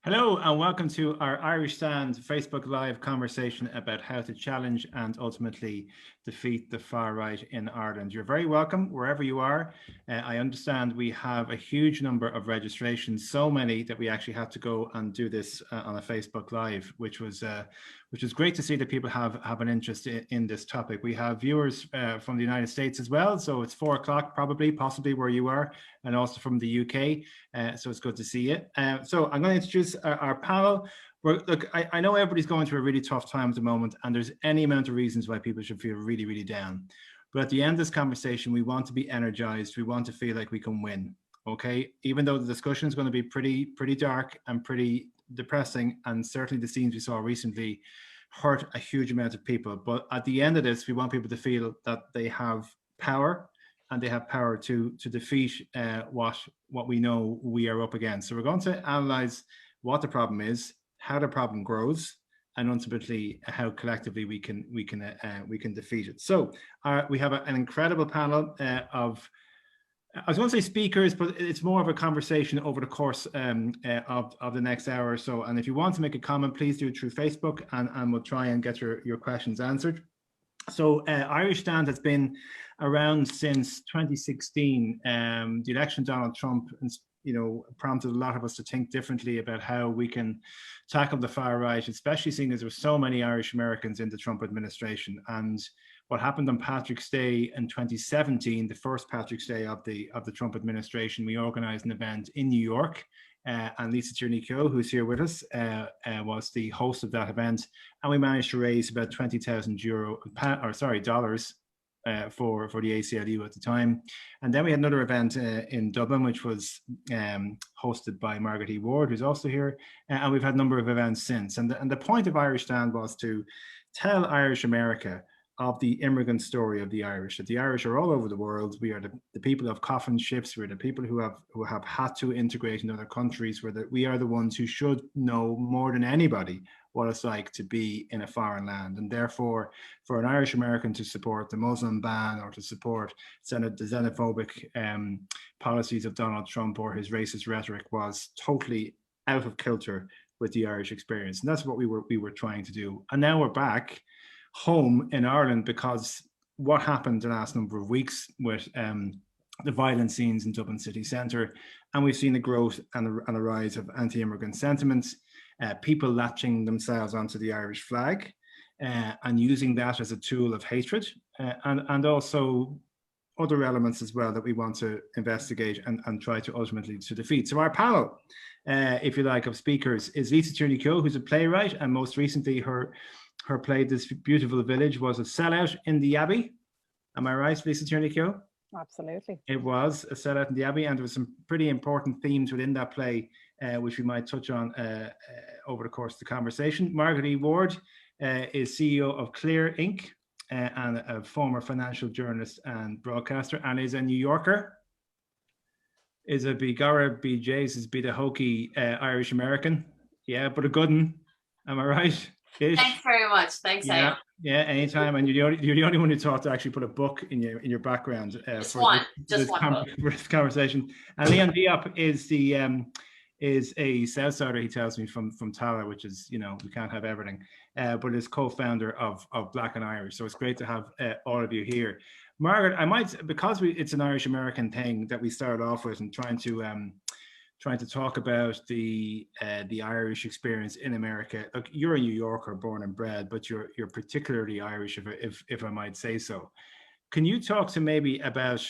Hello and welcome to our Irish Stand Facebook Live conversation about how to challenge and ultimately defeat the far right in Ireland. You're very welcome wherever you are. I understand we have a huge number of registrations, so many that we actually had to go and do this on a Facebook Live, which was great to see that people have an interest in this topic. We have viewers from the United States as well, so it's 4 o'clock possibly where you are, and also from the UK, so it's good to see you. So I'm going to introduce our panel. Look, I know everybody's going through a really tough time at the moment, and there's any amount of reasons why people should feel really, really down. But at the end of this conversation, we want to be energized. We want to feel like we can win, okay? Even though the discussion is going to be pretty dark and pretty depressing, and certainly the scenes we saw recently hurt a huge amount of people. But at the end of this, we want people to feel that they have power, and they have power to defeat what we know we are up against. So we're going to analyze what the problem is, how the problem grows, and ultimately how collectively we can defeat it. So we have an incredible panel of, I was going to say speakers, but it's more of a conversation over the course of the next hour or so. And if you want to make a comment, please do it through Facebook, and we'll try and get your questions answered. So Irish Stand has been around since 2016. The election of Donald Trump, prompted a lot of us to think differently about how we can tackle the far right, especially seeing as there were so many Irish Americans in the Trump administration. And what happened on Patrick's Day in 2017, the first Patrick's Day of the Trump administration, we organized an event in New York. And Lisa Tierney Keogh, who's here with us, was the host of that event, and we managed to raise about $20,000 for the ACLU at the time. And then we had another event in Dublin, which was hosted by Margaret E Ward, who's also here, and we've had a number of events since. And the point of Irish Stand was to tell Irish America of the immigrant story of the Irish, that the Irish are all over the world. We are the people of coffin ships. We're the people who have had to integrate in other countries. We are the ones who should know more than anybody what it's like to be in a foreign land. And therefore, for an Irish American to support the Muslim ban or to support the xenophobic policies of Donald Trump or his racist rhetoric was totally out of kilter with the Irish experience. And that's what we were trying to do. And now we're back home in Ireland, because what happened the last number of weeks with the violent scenes in Dublin city centre, and we've seen the growth and the rise of anti-immigrant sentiments, people latching themselves onto the Irish flag and using that as a tool of hatred, and also other elements as well that we want to investigate and try to ultimately to defeat. So our panel, if you like, of speakers is Lisa Tierney Keogh, who's a playwright, and most recently her play, This Beautiful Village, was a sellout in the Abbey. Am I right, Lisa Tierney Keogh? Absolutely. It was a sellout in the Abbey, and there were some pretty important themes within that play, which we might touch on over the course of the conversation. Margaret E Ward is CEO of Clear Inc. And a former financial journalist and broadcaster, and is a New Yorker. Is a Bigara BJ's, is be the hokey Irish American. Yeah, but a good one. Am I right? Ish. Thanks very much. Thanks, yeah, yeah, anytime. And you're the only one who thought to actually put a book in your background for this conversation. And Leon Diop is a Southsider, he tells me, from Tala, which is, we can't have everything, but is co-founder of Black and Irish. So it's great to have all of you here. Margaret, I might, because it's an Irish American thing that we started off with, and trying to talk about the Irish experience in America. Look, you're a New Yorker, born and bred, but you're particularly Irish, if I might say so. Can you talk to maybe about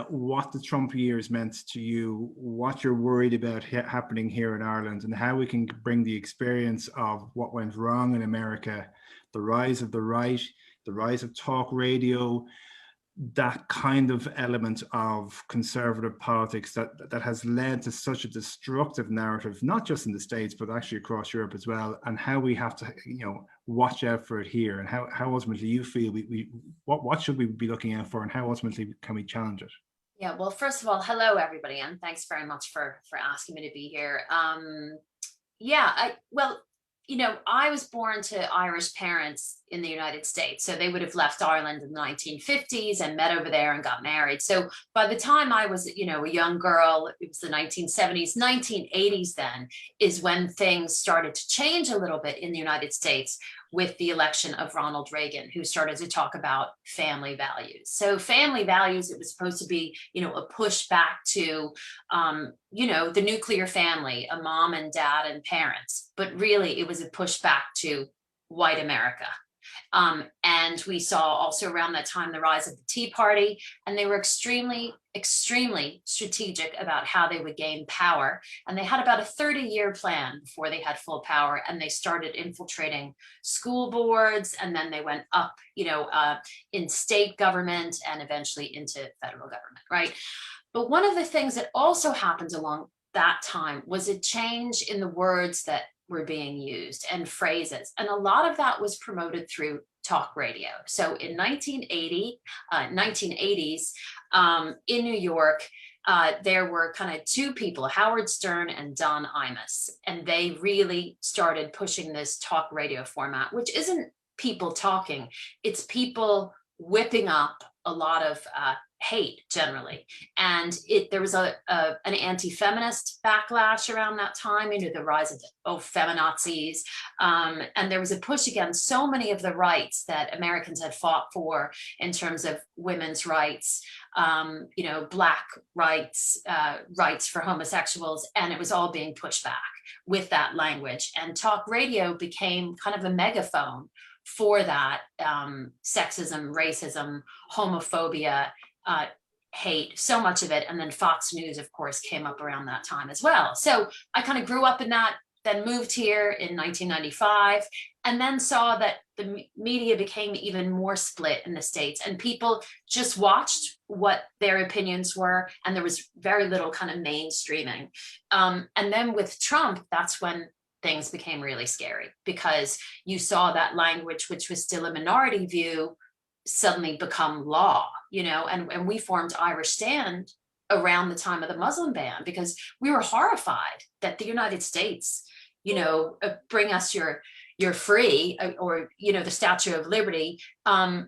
what the Trump years meant to you, what you're worried about happening here in Ireland, and how we can bring the experience of what went wrong in America, the rise of the right, the rise of talk radio, that kind of element of conservative politics that has led to such a destructive narrative, not just in the States, but actually across Europe as well, and how we have to, watch out for it here, and how ultimately you feel what should we be looking out for, and how ultimately can we challenge it? Yeah, well, first of all, hello everybody, and thanks very much for asking me to be here. I was born to Irish parents in the United States. So they would have left Ireland in the 1950s and met over there and got married. So by the time I was, a young girl, it was the 1970s, 1980s then is when things started to change a little bit in the United States with the election of Ronald Reagan, who started to talk about family values. So family values, it was supposed to be, a push back to, the nuclear family, a mom and dad and parents, but really it was a push back to white America. And we saw also around that time the rise of the Tea Party, and they were extremely, extremely strategic about how they would gain power. And they had about a 30-year plan before they had full power, and they started infiltrating school boards, and then they went up, in state government and eventually into federal government, right? But one of the things that also happened along that time was a change in the words that were being used and phrases. And a lot of that was promoted through talk radio. So in 1980s, in New York, there were kind of two people, Howard Stern and Don Imus, and they really started pushing this talk radio format, which isn't people talking, it's people whipping up a lot of hate generally. And there was an anti-feminist backlash around that time, the rise of feminazis. And there was a push against so many of the rights that Americans had fought for in terms of women's rights, Black rights, rights for homosexuals, and it was all being pushed back with that language. And talk radio became kind of a megaphone for that sexism, racism, homophobia, hate, so much of it. And then Fox News, of course, came up around that time as well. So I kind of grew up in that, then moved here in 1995, and then saw that the media became even more split in the States, and people just watched what their opinions were, and there was very little kind of mainstreaming. And then with Trump, that's when things became really scary, because you saw that language, which was still a minority view, suddenly become law, and we formed Irish Stand around the time of the Muslim ban, because we were horrified that the United States, bring us your free, or, the Statue of Liberty,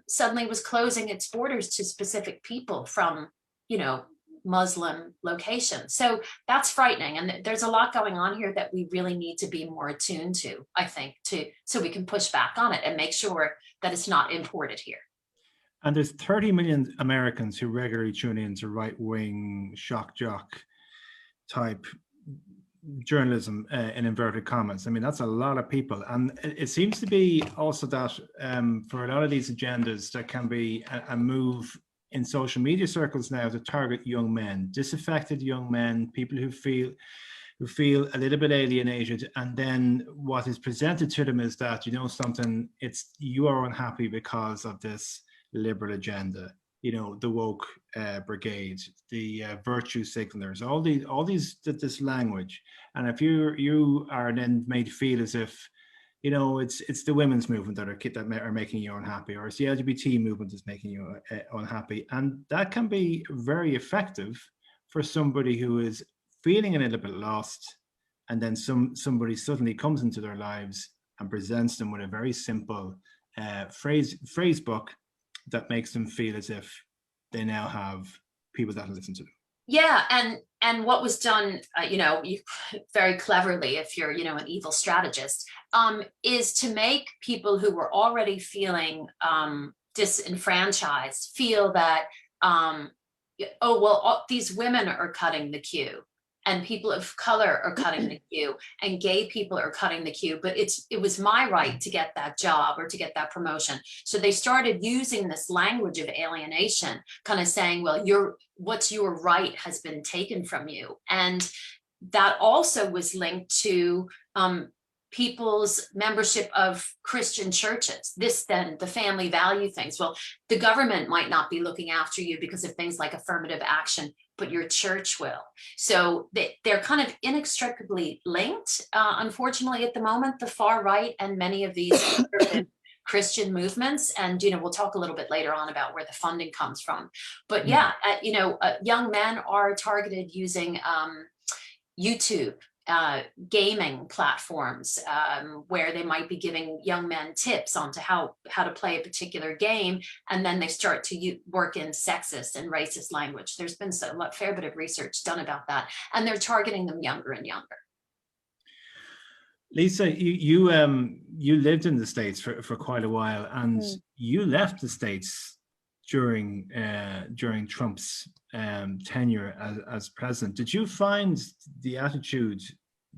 suddenly was closing its borders to specific people from, Muslim locations. So that's frightening. And there's a lot going on here that we really need to be more attuned to, I think, so we can push back on it and make sure that it's not imported here. And there's 30 million Americans who regularly tune in to right-wing shock jock type journalism, in inverted commas. I mean, that's a lot of people. And it seems to be also that for a lot of these agendas, there can be a move in social media circles now to target young men, disaffected young men, people who feel a little bit alienated. And then what is presented to them is that, something, you are unhappy because of this liberal agenda, the woke brigade, the virtue signalers, all this language. And if you are then made to feel as if, it's the women's movement that are making you unhappy, or it's the LGBT movement that's making you unhappy, and that can be very effective for somebody who is feeling a little bit lost, and then somebody suddenly comes into their lives and presents them with a very simple phrase book that makes them feel as if they now have people that listen to them. Yeah, and what was done, very cleverly, if you're, an evil strategist, is to make people who were already feeling disenfranchised feel that, these women are cutting the queue, and people of color are cutting the queue, and gay people are cutting the queue, but it was my right to get that job or to get that promotion. So they started using this language of alienation, kind of saying, well, what's your right has been taken from you. And that also was linked to people's membership of Christian churches. Then the family value things. Well, the government might not be looking after you because of things like affirmative action, but your church will. So they're kind of inextricably linked. Unfortunately, at the moment, the far right and many of these Christian movements, and we'll talk a little bit later on about where the funding comes from. But yeah, young men are targeted using YouTube gaming platforms where they might be giving young men tips on to how to play a particular game, and then they start to work in sexist and racist language. There's been a fair bit of research done about that, and they're targeting them younger and younger. Lisa, you lived in the States for quite a while, and you left the States during Trump's tenure as president. Did you find the attitude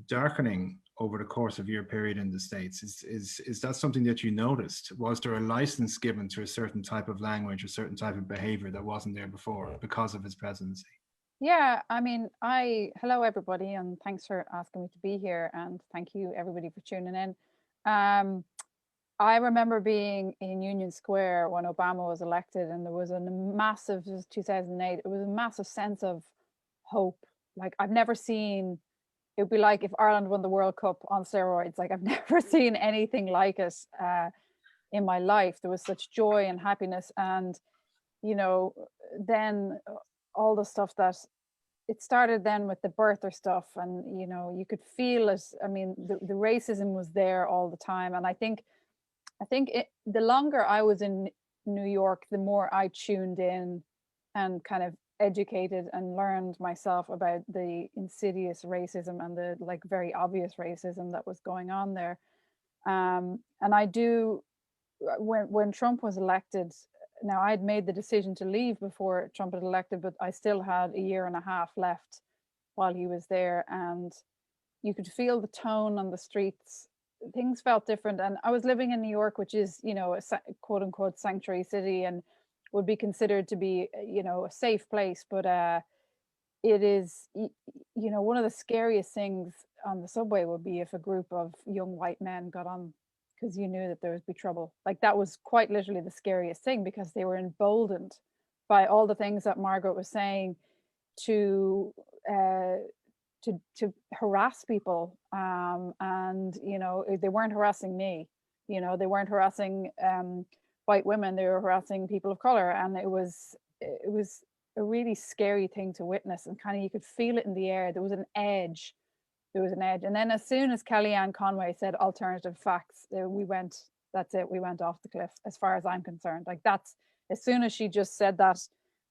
darkening over the course of your period in the States? Is that something that you noticed? Was there a license given to a certain type of language, a certain type of behavior that wasn't there before because of his presidency? Yeah, I mean, hello everybody, and thanks for asking me to be here, and thank you everybody for tuning in. I remember being in Union Square when Obama was elected, and there was a massive, it was 2008, it was a massive sense of hope. Like, I've never seen, it would be like if Ireland won the World Cup on steroids. Like, I've never seen anything like it in my life. There was such joy and happiness, and you know, then all the stuff that it started then with the birther stuff, and you know, you could feel it. I mean, the racism was there all the time, and I think the longer I was in New York, the more I tuned in and kind of educated and learned myself about the insidious racism and the like very obvious racism that was going on there. And I do, when Trump was elected, now I'd made the decision to leave before Trump had elected, but I still had a year and a half left while he was there, and you could feel the tone on the streets. Things felt different, and I was living in New York, which is, you know, a quote unquote sanctuary city and would be considered to be, you know, a safe place, but it is, you know, one of the scariest things on the subway would be if a group of young white men got on, because you knew that there would be trouble. Like, that was quite literally the scariest thing, because they were emboldened by all the things that Margaret was saying to harass people, and you know, they weren't harassing me, you know, they weren't harassing white women, they were harassing people of color, and it was a really scary thing to witness, and kind of you could feel it in the air. There was an edge, and then as soon as Kellyanne Conway said alternative facts, that's it, we went off the cliff, as far as I'm concerned. Like, that's, as soon as she just said that,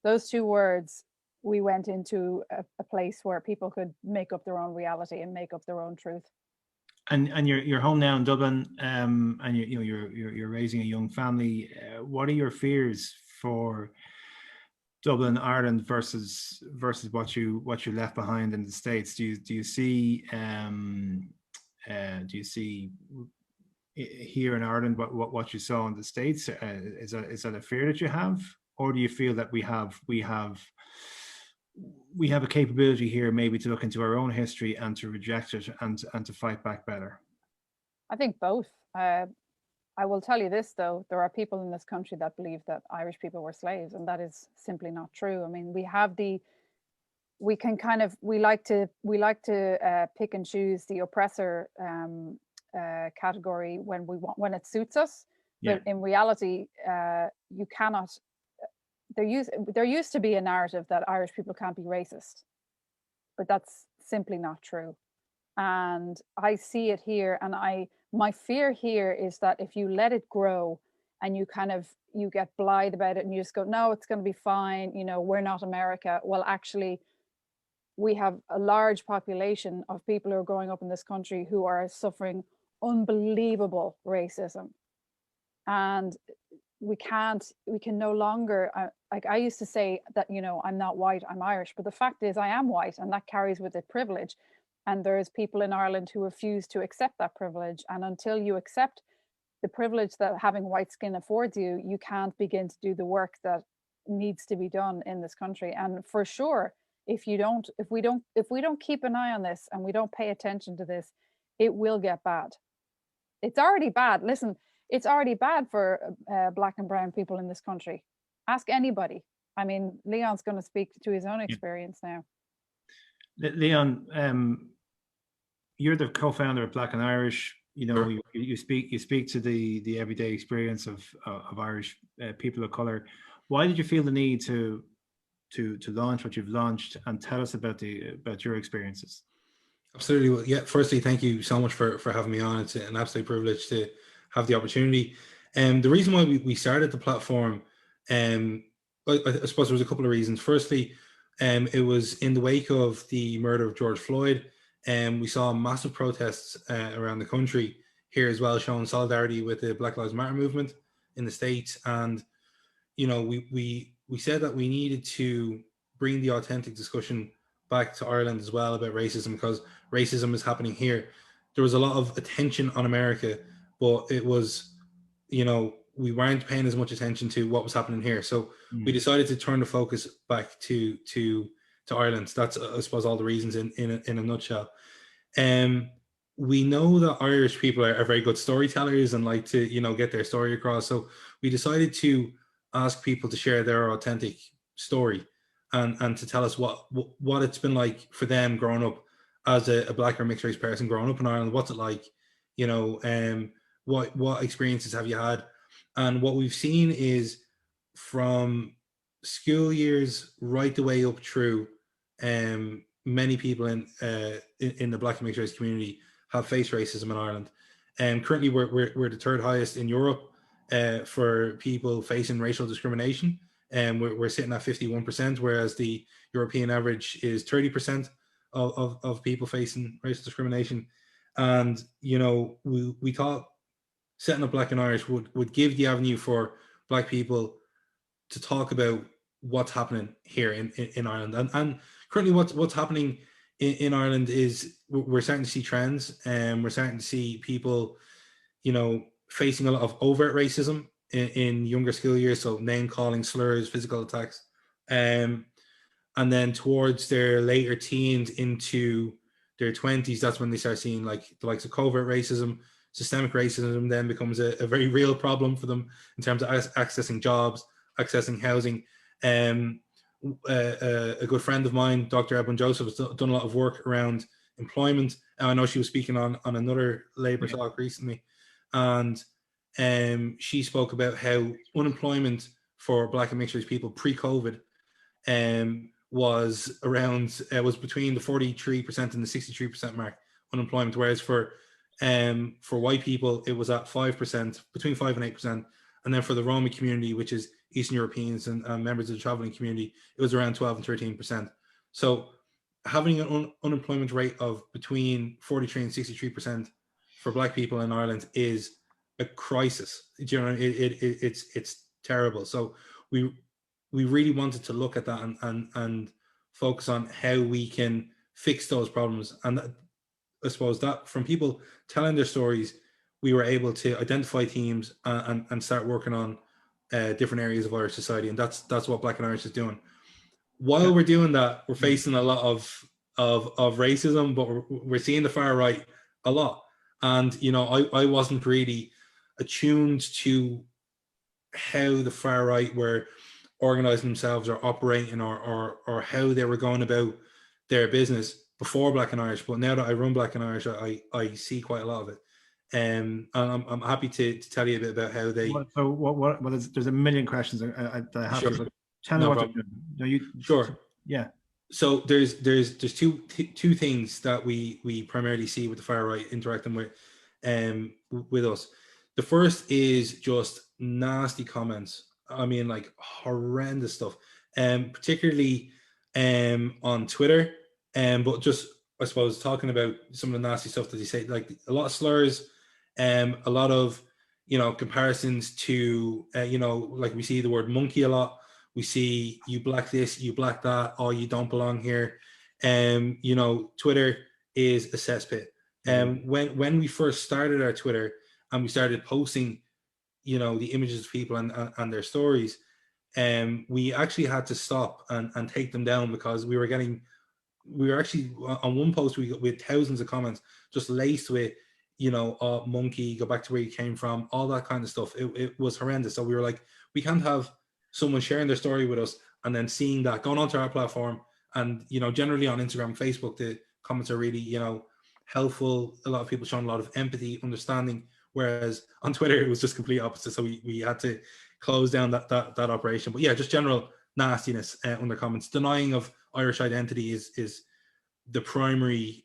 those two words, we went into a place where people could make up their own reality and make up their own truth. And you're home now in Dublin, and you're raising a young family. What are your fears for Dublin, Ireland versus what you left behind in the States? Do you see here in Ireland what you saw in the States? Is that a fear that you have, or do you feel that we have a capability here maybe to look into our own history and to reject it and to fight back better? I think both. I will tell you this, though, there are people in this country that believe that Irish people were slaves, and that is simply not true. I mean, we like to pick and choose the oppressor category when it suits us, but in reality, you cannot. There used to be a narrative that Irish people can't be racist, but that's simply not true. And I see it here, and my fear here is that if you let it grow and you get blithe about it and you just go, no, it's going to be fine, you know, we're not America. Well, actually, we have a large population of people who are growing up in this country who are suffering unbelievable racism. And we can no longer, like I used to say that, you know, I'm not white, I'm Irish, but the fact is I am white, and that carries with it privilege. And there's people in Ireland who refuse to accept that privilege. And until you accept the privilege that having white skin affords you, you can't begin to do the work that needs to be done in this country. And for sure, if we don't keep an eye on this and we don't pay attention to this, it will get bad. It's already bad. Listen, it's already bad for Black and brown people in this country. Ask anybody. I mean, Leon's going to speak to his own experience now. Leon, you're the co-founder of Black and Irish. You know, you speak to the everyday experience of Irish people of color. Why did you feel the need to launch what you've launched, and tell us about your experiences? Absolutely. Well, yeah, firstly, thank you so much for having me on. It's an absolute privilege to have the opportunity. And the reason why we started the platform, I suppose there was a couple of reasons. Firstly, it was in the wake of the murder of George Floyd, and we saw massive protests around the country here as well, showing solidarity with the Black Lives Matter movement in the States. And, you know, we said that we needed to bring the authentic discussion back to Ireland as well about racism, because racism is happening here. There was a lot of attention on America, but it was, you know, we weren't paying as much attention to what was happening here. So we decided to turn the focus back to Ireland. That's, I suppose, all the reasons in a nutshell. We know that Irish people are very good storytellers and like to, you know, get their story across. So we decided to ask people to share their authentic story and to tell us what it's been like for them growing up as a Black or mixed race person growing up in Ireland. What's it like, you know, what experiences have you had? And what we've seen is from school years right the way up through, many people in the Black and mixed race community have faced racism in Ireland. And currently we're the third highest in Europe for people facing racial discrimination. And we're sitting at 51%, whereas the European average is 30% of people facing racial discrimination. And, you know, we thought setting up Black and Irish would give the avenue for Black people to talk about what's happening here in Ireland. And currently what's happening in Ireland is we're starting to see trends, and we're starting to see people, you know, facing a lot of overt racism in younger school years. So name calling, slurs, physical attacks. And then towards their later teens into their 20s, that's when they start seeing like the likes of covert racism. Systemic racism then becomes a very real problem for them in terms of accessing jobs, accessing housing. A good friend of mine, Dr. Edwin Joseph, has done a lot of work around employment. And I know she was speaking on another Labour talk recently. And she spoke about how unemployment for Black and mixed race people pre-COVID was between the 43% and the 63% mark unemployment, whereas for white people it was at 5%, between 5 and 8%, and then for the Roma community, which is Eastern Europeans and members of the traveling community, it was around 12 and 13%. So having an unemployment rate of between 43 and 63% for Black people in Ireland is a crisis. You know, it's terrible. So we really wanted to look at that and focus on how we can fix those problems. And I suppose that from people telling their stories, we were able to identify themes and start working on different areas of Irish society. And that's what Black and Irish is doing. While we're doing that, we're facing a lot of racism, but we're seeing the far right a lot. And, you know, I wasn't really attuned to how the far right were organizing themselves or operating or how they were going about their business before Black and Irish. But now that I run Black and Irish, I see quite a lot of it. And I'm happy to tell you a bit about how they. So there's a million questions that I have to. Tell me what they're doing. No, sure. Yeah. So there's two things that we primarily see with the far right interacting with us. The first is just nasty comments. I mean, like horrendous stuff, particularly on Twitter. But just, I suppose, talking about some of the nasty stuff that they say, like a lot of slurs, a lot of, you know, comparisons to, you know, like we see the word monkey a lot. We see you Black this, you Black that, oh, you don't belong here. You know, Twitter is a cesspit. When we first started our Twitter and we started posting, you know, the images of people and their stories, we actually had to stop and take them down because we were actually on one post we had thousands of comments just laced with, you know, monkey, go back to where you came from, all that kind of stuff. It was horrendous. So we were like, we can't have someone sharing their story with us and then seeing that going onto our platform. And, you know, generally on Instagram, Facebook, the comments are really, you know, helpful. A lot of people showing a lot of empathy, understanding, whereas on Twitter it was just complete opposite. So we had to close down that operation. But yeah, just general nastiness under comments. Denying of Irish identity is the primary,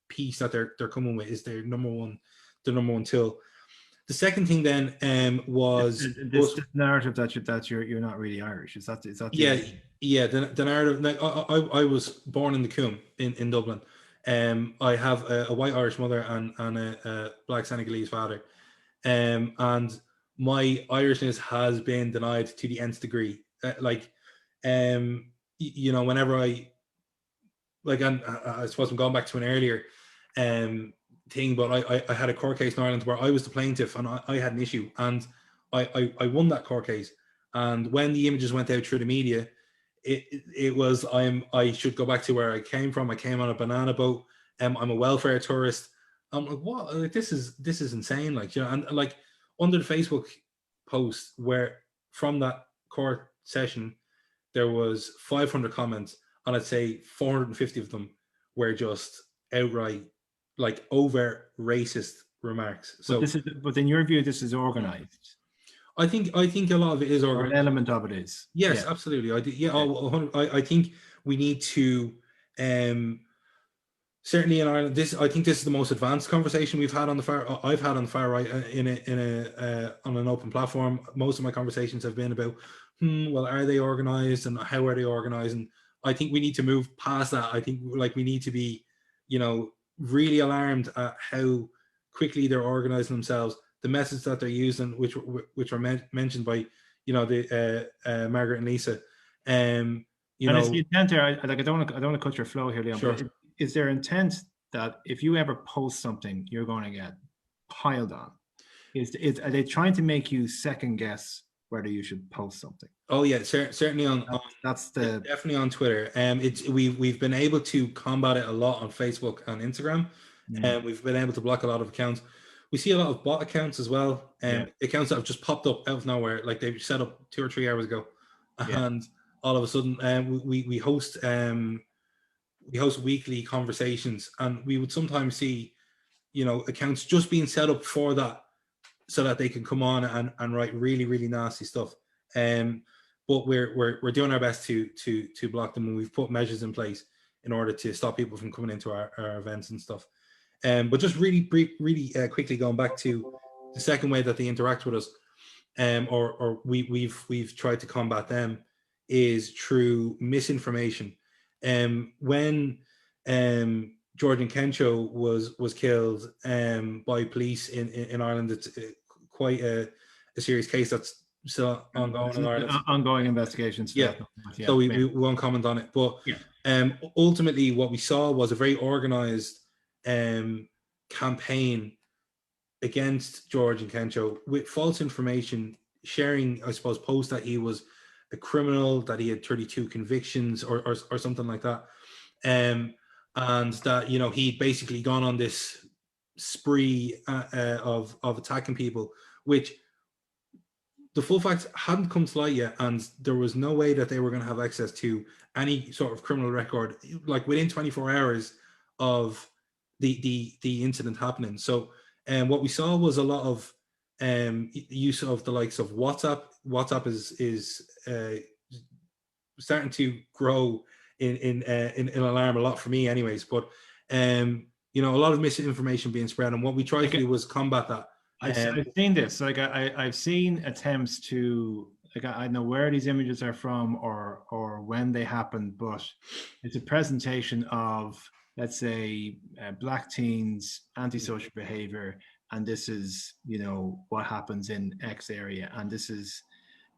piece that they're coming with is their number one tool. The second thing then was this narrative that you're not really Irish. Is that the narrative. Like, I was born in the Coombe in Dublin. I have a white Irish mother and a black Senegalese father, and my Irishness has been denied to the nth degree. Whenever and I suppose I'm going back to an earlier thing, but I had a court case in Ireland where I was the plaintiff and I had an issue, and I won that court case. And when the images went out through the media, it was I should go back to where I came from. I came on a banana boat. I'm a welfare tourist. I'm like, what? Like, this is insane. Like, and like under the Facebook post where from that court session, there was 500 comments, and I'd say 450 of them were just outright like overt racist remarks. So, but in your view, this is organized. I think a lot of it is organized. Or an element of it is. Yes, absolutely. I think we need to certainly in Ireland. I think this is the most advanced conversation I've had on the far right on an open platform. Most of my conversations have been about, well, are they organized and how are they organized? And I think we need to move past that. I think we need to be, really alarmed at how quickly they're organizing themselves, the methods that they're using, which were mentioned by, Margaret and Lisa. And it's the intent there. I don't want to cut your flow here, Leon. Sure. But is there intent that if you ever post something, you're going to get piled on? Are they trying to make you second guess whether you should post something? Oh yeah, certainly definitely on Twitter. We've been able to combat it a lot on Facebook and Instagram, and we've been able to block a lot of accounts. We see a lot of bot accounts as well, accounts that have just popped up out of nowhere, like they set up 2 or 3 hours ago, and all of a sudden, we host weekly conversations, and we would sometimes see, accounts just being set up for that, so that they can come on and write really, really nasty stuff. But we're doing our best to block them, and we've put measures in place in order to stop people from coming into our events and stuff. But just really quickly going back to the second way that they interact with us, or we've tried to combat them, is through misinformation. When Georgian Kencho was killed by police in Ireland, it's quite a serious case that's still ongoing in Ireland. Ongoing investigations. So we won't comment on it. But ultimately, what we saw was a very organized campaign against Georgian Kencho with false information, sharing, I suppose, posts that he was a criminal, that he had 32 convictions or something like that. And that, he'd basically gone on this spree of attacking people, which the full facts hadn't come to light yet, and there was no way that they were going to have access to any sort of criminal record, like within 24 hours of the incident happening. So what we saw was a lot of use of the likes of WhatsApp. WhatsApp is starting to grow in alarm a lot for me anyways, but a lot of misinformation being spread, and what we tried to do was combat that. I've seen this, like I've seen attempts to, like, I know where these images are from or when they happened, but it's a presentation of, let's say, black teens, antisocial behavior, and this is, what happens in X area, and this is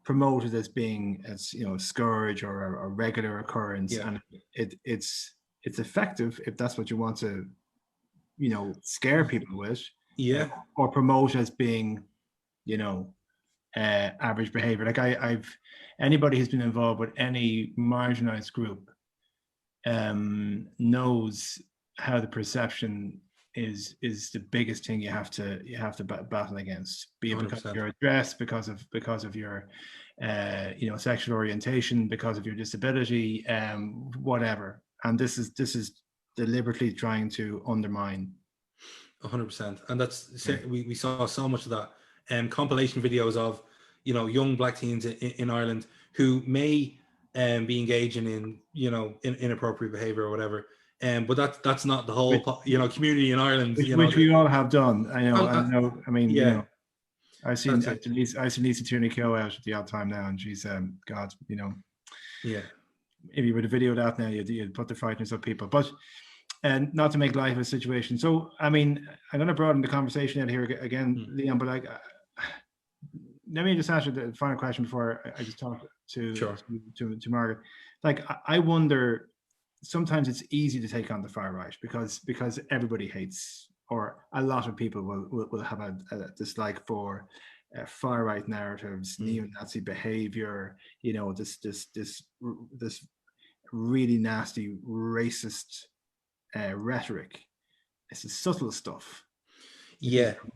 promoted as being, a scourge or a regular occurrence, and it's effective if that's what you want to, scare people with, or promote as being, average behavior. Like I've anybody who's been involved with any marginalized group knows how the perception is the biggest thing you have to battle against, be it 100%. Because of your address, because of your sexual orientation, because of your disability, whatever. And this is deliberately trying to undermine. 100%. And that's we saw so much of that. Compilation videos of young black teens in Ireland who may be engaging in, in inappropriate behavior or whatever. But that's not the whole, community in Ireland. Which we all have done. I know. I mean, yeah. I've seen Lisa Tierney Keogh out at the odd time now, and she's God, yeah. If you were to video that now, you'd put the frighteners of people. But and not to make light of a situation. So I mean, I'm going to broaden the conversation out here again, Leon. But let me just ask you the final question before I just talk to Margaret. Like, I wonder. Sometimes it's easy to take on the far right because everybody hates, or a lot of people will have a dislike for far right narratives, neo-Nazi behavior, this really nasty racist rhetoric. It's the subtle stuff,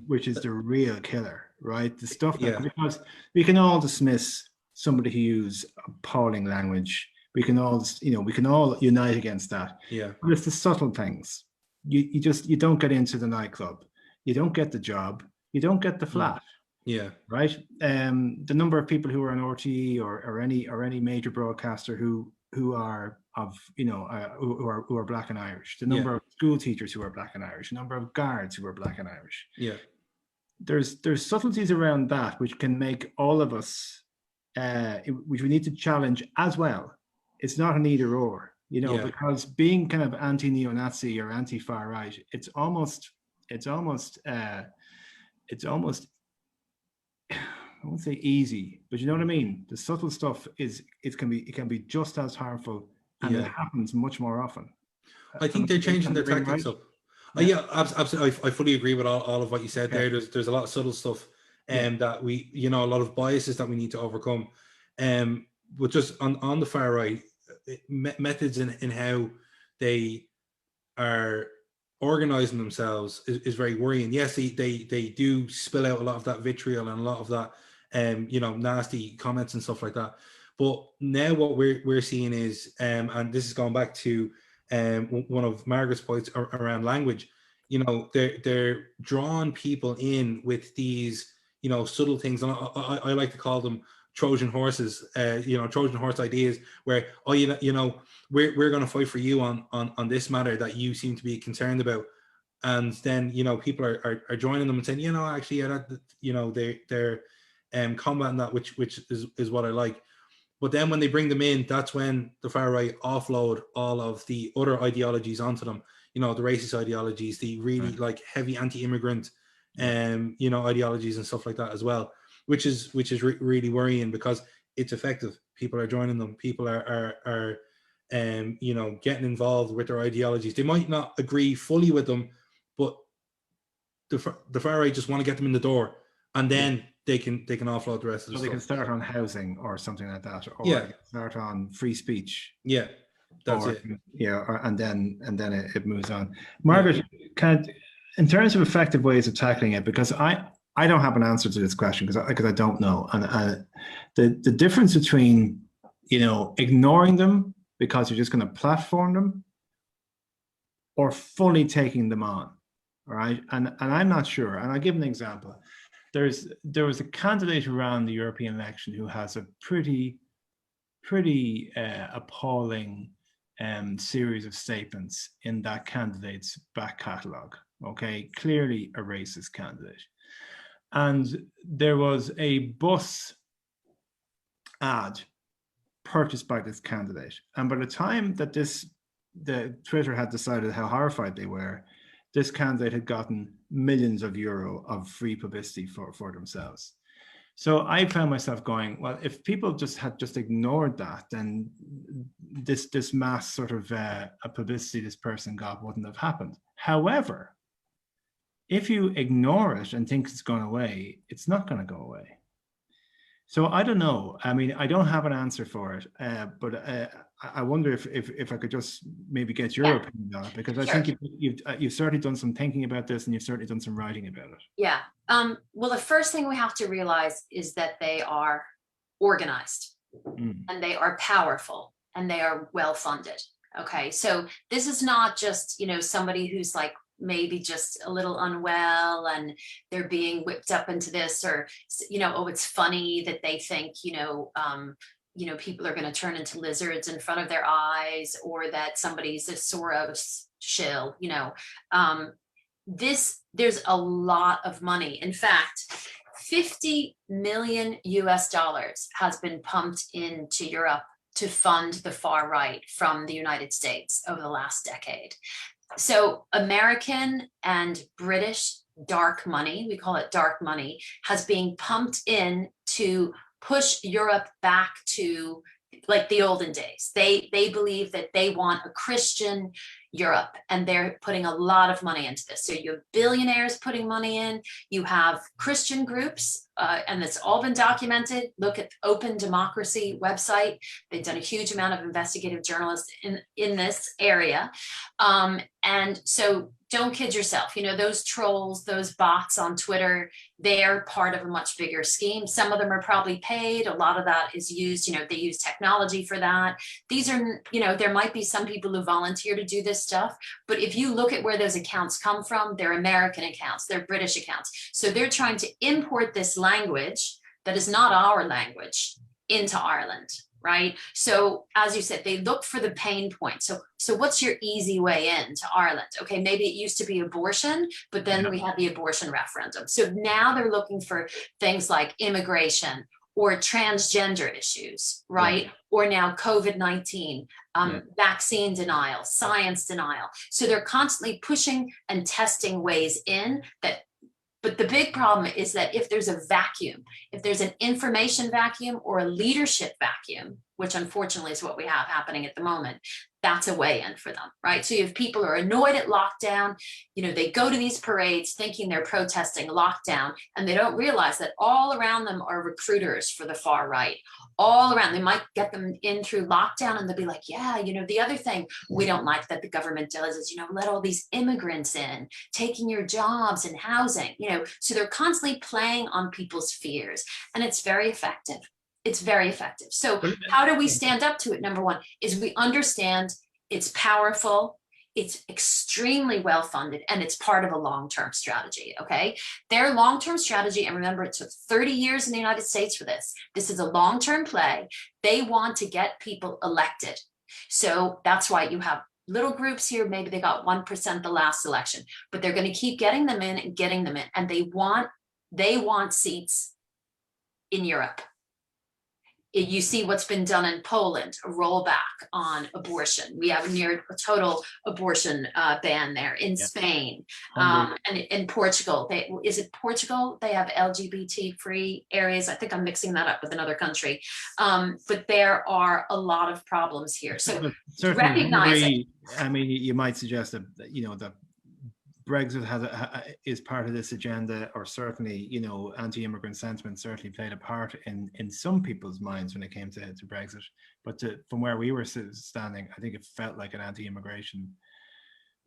which is the real killer, right? The stuff that, because we can all dismiss somebody who uses appalling language. We can all unite against that. Yeah. But it's the subtle things. You don't get into the nightclub. You don't get the job. You don't get the flat. Yeah. Right. The number of people who are on RTE or any major broadcaster who are who are Black and Irish. The number of school teachers who are Black and Irish. The number of guards who are Black and Irish. Yeah. There's subtleties around that which can make all of us, which we need to challenge as well. It's not an either or, because being kind of anti-neo-Nazi or anti-far right, it's almost I won't say easy, but you know what I mean. The subtle stuff it can be just as harmful, and it happens much more often. I think they're changing their tactics up. Yeah, absolutely. I fully agree with all of what you said there. There's a lot of subtle stuff, that we, a lot of biases that we need to overcome. But just on the far right, methods in how they are organizing themselves is very worrying. Yes, they do spill out a lot of that vitriol and a lot of that, nasty comments and stuff like that. But now what we're seeing is, and this is going back to one of Margaret's points around language. They're drawing people in with these, subtle things, and I like to call them Trojan horses, Trojan horse ideas, where we're going to fight for you on this matter that you seem to be concerned about, and then people are joining them and saying, actually, they're combating that, which is what I like. But then when they bring them in, that's when the far right offload all of the other ideologies onto them, the racist ideologies, the really like heavy anti-immigrant ideologies and stuff like that as well. Which is really worrying, because it's effective. People are joining them. People are getting involved with their ideologies. They might not agree fully with them, but the far right just want to get them in the door, and then they can offload the rest of the stuff. They can start on housing or something like that, or start on free speech. Yeah, that's it. Yeah, and then it moves on. Margaret, in terms of effective ways of tackling it, because I don't have an answer to this question because I don't know. And the difference between, ignoring them because you're just going to platform them, or fully taking them on, all right? And I'm not sure. And I'll give an example. There was a candidate who ran the European election who has a pretty appalling series of statements in that candidate's back catalogue. Okay, clearly a racist candidate. And there was a bus ad purchased by this candidate. And by the time that the Twitter had decided how horrified they were, this candidate had gotten millions of euro of free publicity for themselves. So I found myself going, well, if people had ignored that, then this mass sort of publicity this person got wouldn't have happened. However, if you ignore it and think it's going away, it's not going to go away. So I don't know. I mean, I don't have an answer for it, but I wonder if I could just maybe get your opinion on it, because I think you've certainly done some thinking about this, and you've certainly done some writing about it. Yeah. Well, the first thing we have to realize is that they are organized, and they are powerful, and they are well funded. Okay, so this is not just somebody who's like maybe just a little unwell and they're being whipped up into this, or oh, it's funny that they think people are going to turn into lizards in front of their eyes, or that somebody's a Soros shill. There's a lot of money. In fact, 50 million US dollars has been pumped into Europe to fund the far right from the United States over the last decade. So American and British dark money, we call it dark money, has been pumped in to push Europe back to like the olden days. They believe that they want a Christian Europe, and they're putting a lot of money into this. So you have billionaires putting money in, you have Christian groups, and it's all been documented. Look at the Open Democracy website. They've done a huge amount of investigative journalists in this area. And so don't kid yourself, those trolls, those bots on Twitter, they're part of a much bigger scheme. Some of them are probably paid. A lot of that is used, they use technology for that. These are, there might be some people who volunteer to do this stuff, but if you look at where those accounts come from, they're American accounts, they're British accounts. So they're trying to import this language that is not our language into Ireland. Right. So as you said, they look for the pain point. So what's your easy way into Ireland? Okay, maybe it used to be abortion, but then we had the abortion referendum. So now they're looking for things like immigration or transgender issues, right? Or now COVID-19, vaccine denial, science denial. So they're constantly pushing and testing ways in that. But the big problem is that if there's a vacuum, if there's an information vacuum or a leadership vacuum, which unfortunately is what we have happening at the moment, that's a way in for them, right? So you have people who are annoyed at lockdown, they go to these parades thinking they're protesting lockdown, and they don't realize that all around them are recruiters for the far right. All around, they might get them in through lockdown, and they'll be like, the other thing we don't like that the government does is, let all these immigrants in, taking your jobs and housing, so they're constantly playing on people's fears, and it's very effective. It's very effective. So how do we stand up to it? Number one is we understand it's powerful, it's extremely well funded, and it's part of a long-term strategy, okay? Their long-term strategy, and remember, it took 30 years in the United States for this. This is a long-term play. They want to get people elected. So that's why you have little groups here. Maybe they got 1% the last election, but they're going to keep getting them in and getting them in. And they want seats in Europe. You see what's been done in Poland, a rollback on abortion. We have a near total abortion ban there in Spain, and in Portugal. Is it Portugal? They have LGBT-free areas. I think I'm mixing that up with another country. But there are a lot of problems here. So recognize it. I mean, you might suggest that, that Brexit is part of this agenda, or certainly, anti-immigrant sentiment certainly played a part in some people's minds when it came to Brexit. But from where we were standing, I think it felt like an anti-immigration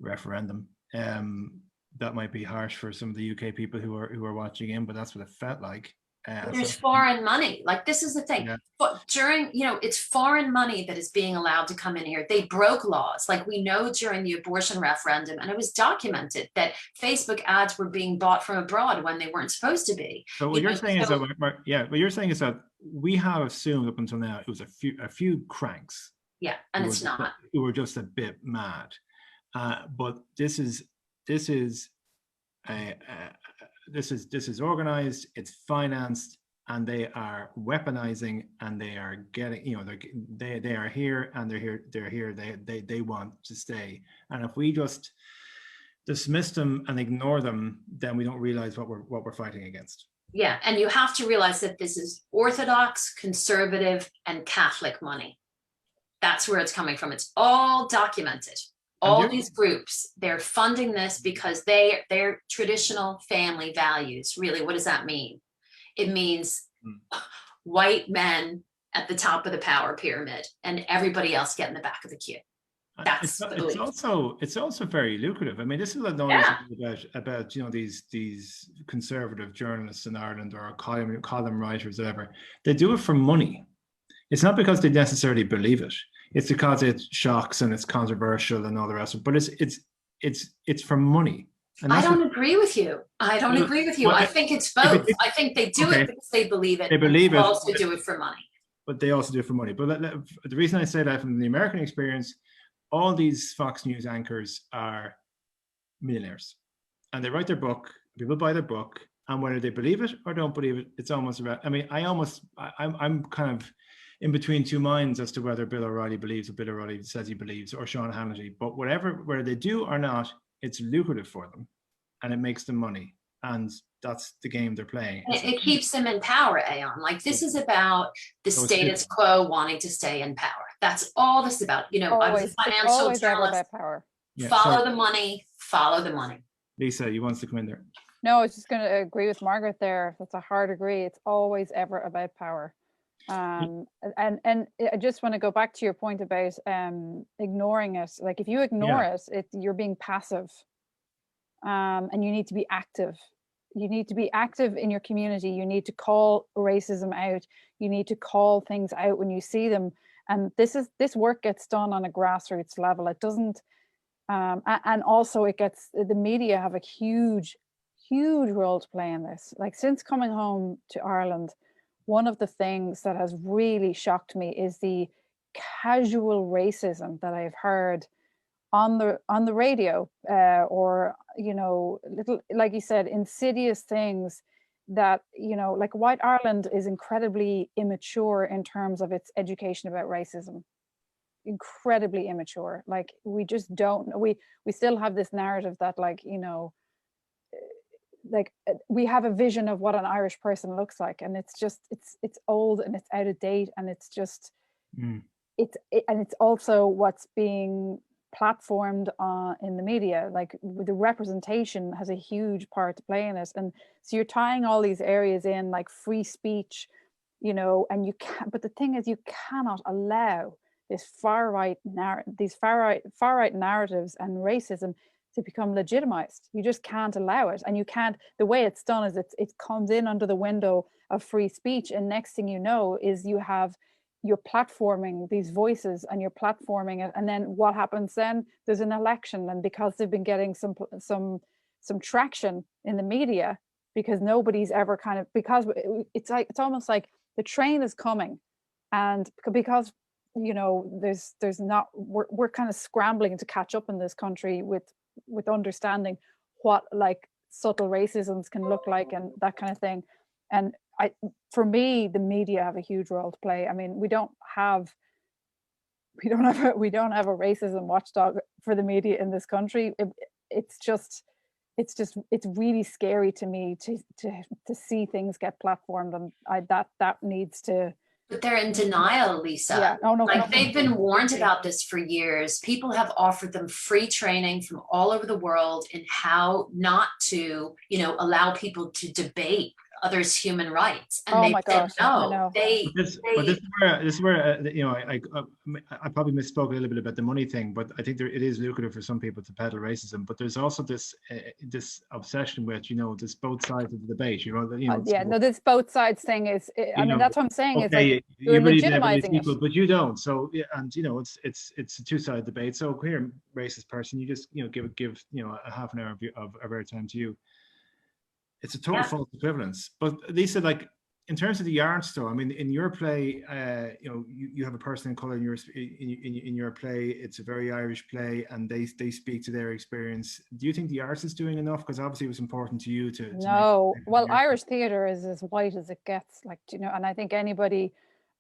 referendum. That might be harsh for some of the UK people who are watching in, but that's what it felt like. There's foreign money. Like, this is the thing. But during, it's foreign money that is being allowed to come in here. They broke laws. Like, we know during the abortion referendum, and it was documented that Facebook ads were being bought from abroad when they weren't supposed to be. So what you're saying is that, what you're saying is that we have assumed up until now it was a few cranks. Yeah, and it's not. Who were just a bit mad. But this is organized, it's financed, and they are weaponizing, and they are getting, they are here, and they're here, they want to stay. And if we just dismiss them and ignore them, then we don't realize what we're fighting against. Yeah, and you have to realize that this is Orthodox, conservative, and Catholic money. That's where it's coming from. It's all documented. All these groups, they're funding this because their traditional family values. Really, what does that mean? It means white men at the top of the power pyramid and everybody else get in the back of the queue. That's it's also very lucrative. I mean, this is a noise about these conservative journalists in Ireland, or column writers, whatever. They do it for money. It's not because they necessarily believe it. It's because it shocks and it's controversial and all the rest of it. But it's for money. And I don't agree with you. I don't agree with you. I think it's both. I think they do it because they believe it. They believe it. Also do it for money. but they also do it for money. But the reason I say that from the American experience, all these Fox News anchors are millionaires, and they write their book, people buy their book, and whether they believe it or don't believe it, it's almost about, I mean, I'm kind of in between two minds as to whether Bill O'Reilly believes what Bill O'Reilly says he believes, or Sean Hannity, but whether they do or not, it's lucrative for them and it makes them money, and that's the game they're playing. It keeps them in power, Aodhán. Like, this is about the status quo wanting to stay in power. That's all this is about. You know, I was a financial journalist. Power. Yeah, follow the money, follow the money. Lisa, you want to come in there? No, I was just going to agree with Margaret there. That's a hard agree. It's always ever about power. And I just want to go back to your point about ignoring it. Like, if you ignore it, you're being passive, and you need to be active. You need to be active in your community. You need to call racism out. You need to call things out when you see them. And this work gets done on a grassroots level. It doesn't, and also the media have a huge role to play in this. Like, since coming home to Ireland, one of the things that has really shocked me is the casual racism that I've heard on the radio, or, you know, little, like you said, insidious things that, you know, like, White Ireland is incredibly immature in terms of its education about racism. Incredibly immature. Like, we just don't, we still have this narrative that, like, you know, like, we have a vision of what an Irish person looks like, and it's just it's old and it's out of date, and it's just and it's also what's being platformed in the media. Like, the representation has a huge part to play in it, and so you're tying all these areas in, like free speech, you know, and you can't. But the thing is, you cannot allow this far right narratives and racism to become legitimized. You just can't allow it. And you can't, the way it's done is it comes in under the window of free speech, and next thing you know is you're platforming these voices, and you're platforming it, and then what happens then? There's an election, and because they've been getting some traction in the media, because nobody's ever because it's almost like the train is coming, and because, you know, we're kind of scrambling to catch up in this country with understanding what, like, subtle racisms can look like and that kind of thing. And for me, the media have a huge role to play. I mean, we don't have a racism watchdog for the media in this country. It's really scary to me to see things get platformed, and that needs to. But they're in denial, Lisa. Yeah. Oh, no, like, they've been warned about this for years. People have offered them free training from all over the world in how not to, you know, allow people to debate others' human rights, and they said no. But this is where you know, I probably misspoke a little bit about the money thing, but I think it is lucrative for some people to peddle racism. But there's also this obsession with, you know, this both sides of the debate. This both sides thing is. I mean, that's what I'm saying. Okay, it's like you're legitimizing equal, it, but you don't. So yeah, and you know, it's a two-sided debate. So here, racist person, you just, you know, give you know, a half an hour of airtime to you. It's a total false equivalence. But Lisa, like, in terms of the yards, though, I mean, in your play, you know, you have a person in color in your play. It's a very Irish play, and they speak to their experience. Do you think the arts is doing enough? Because obviously it was important to you to no. Well, Irish theatre is as white as it gets, like, you know, and I think anybody,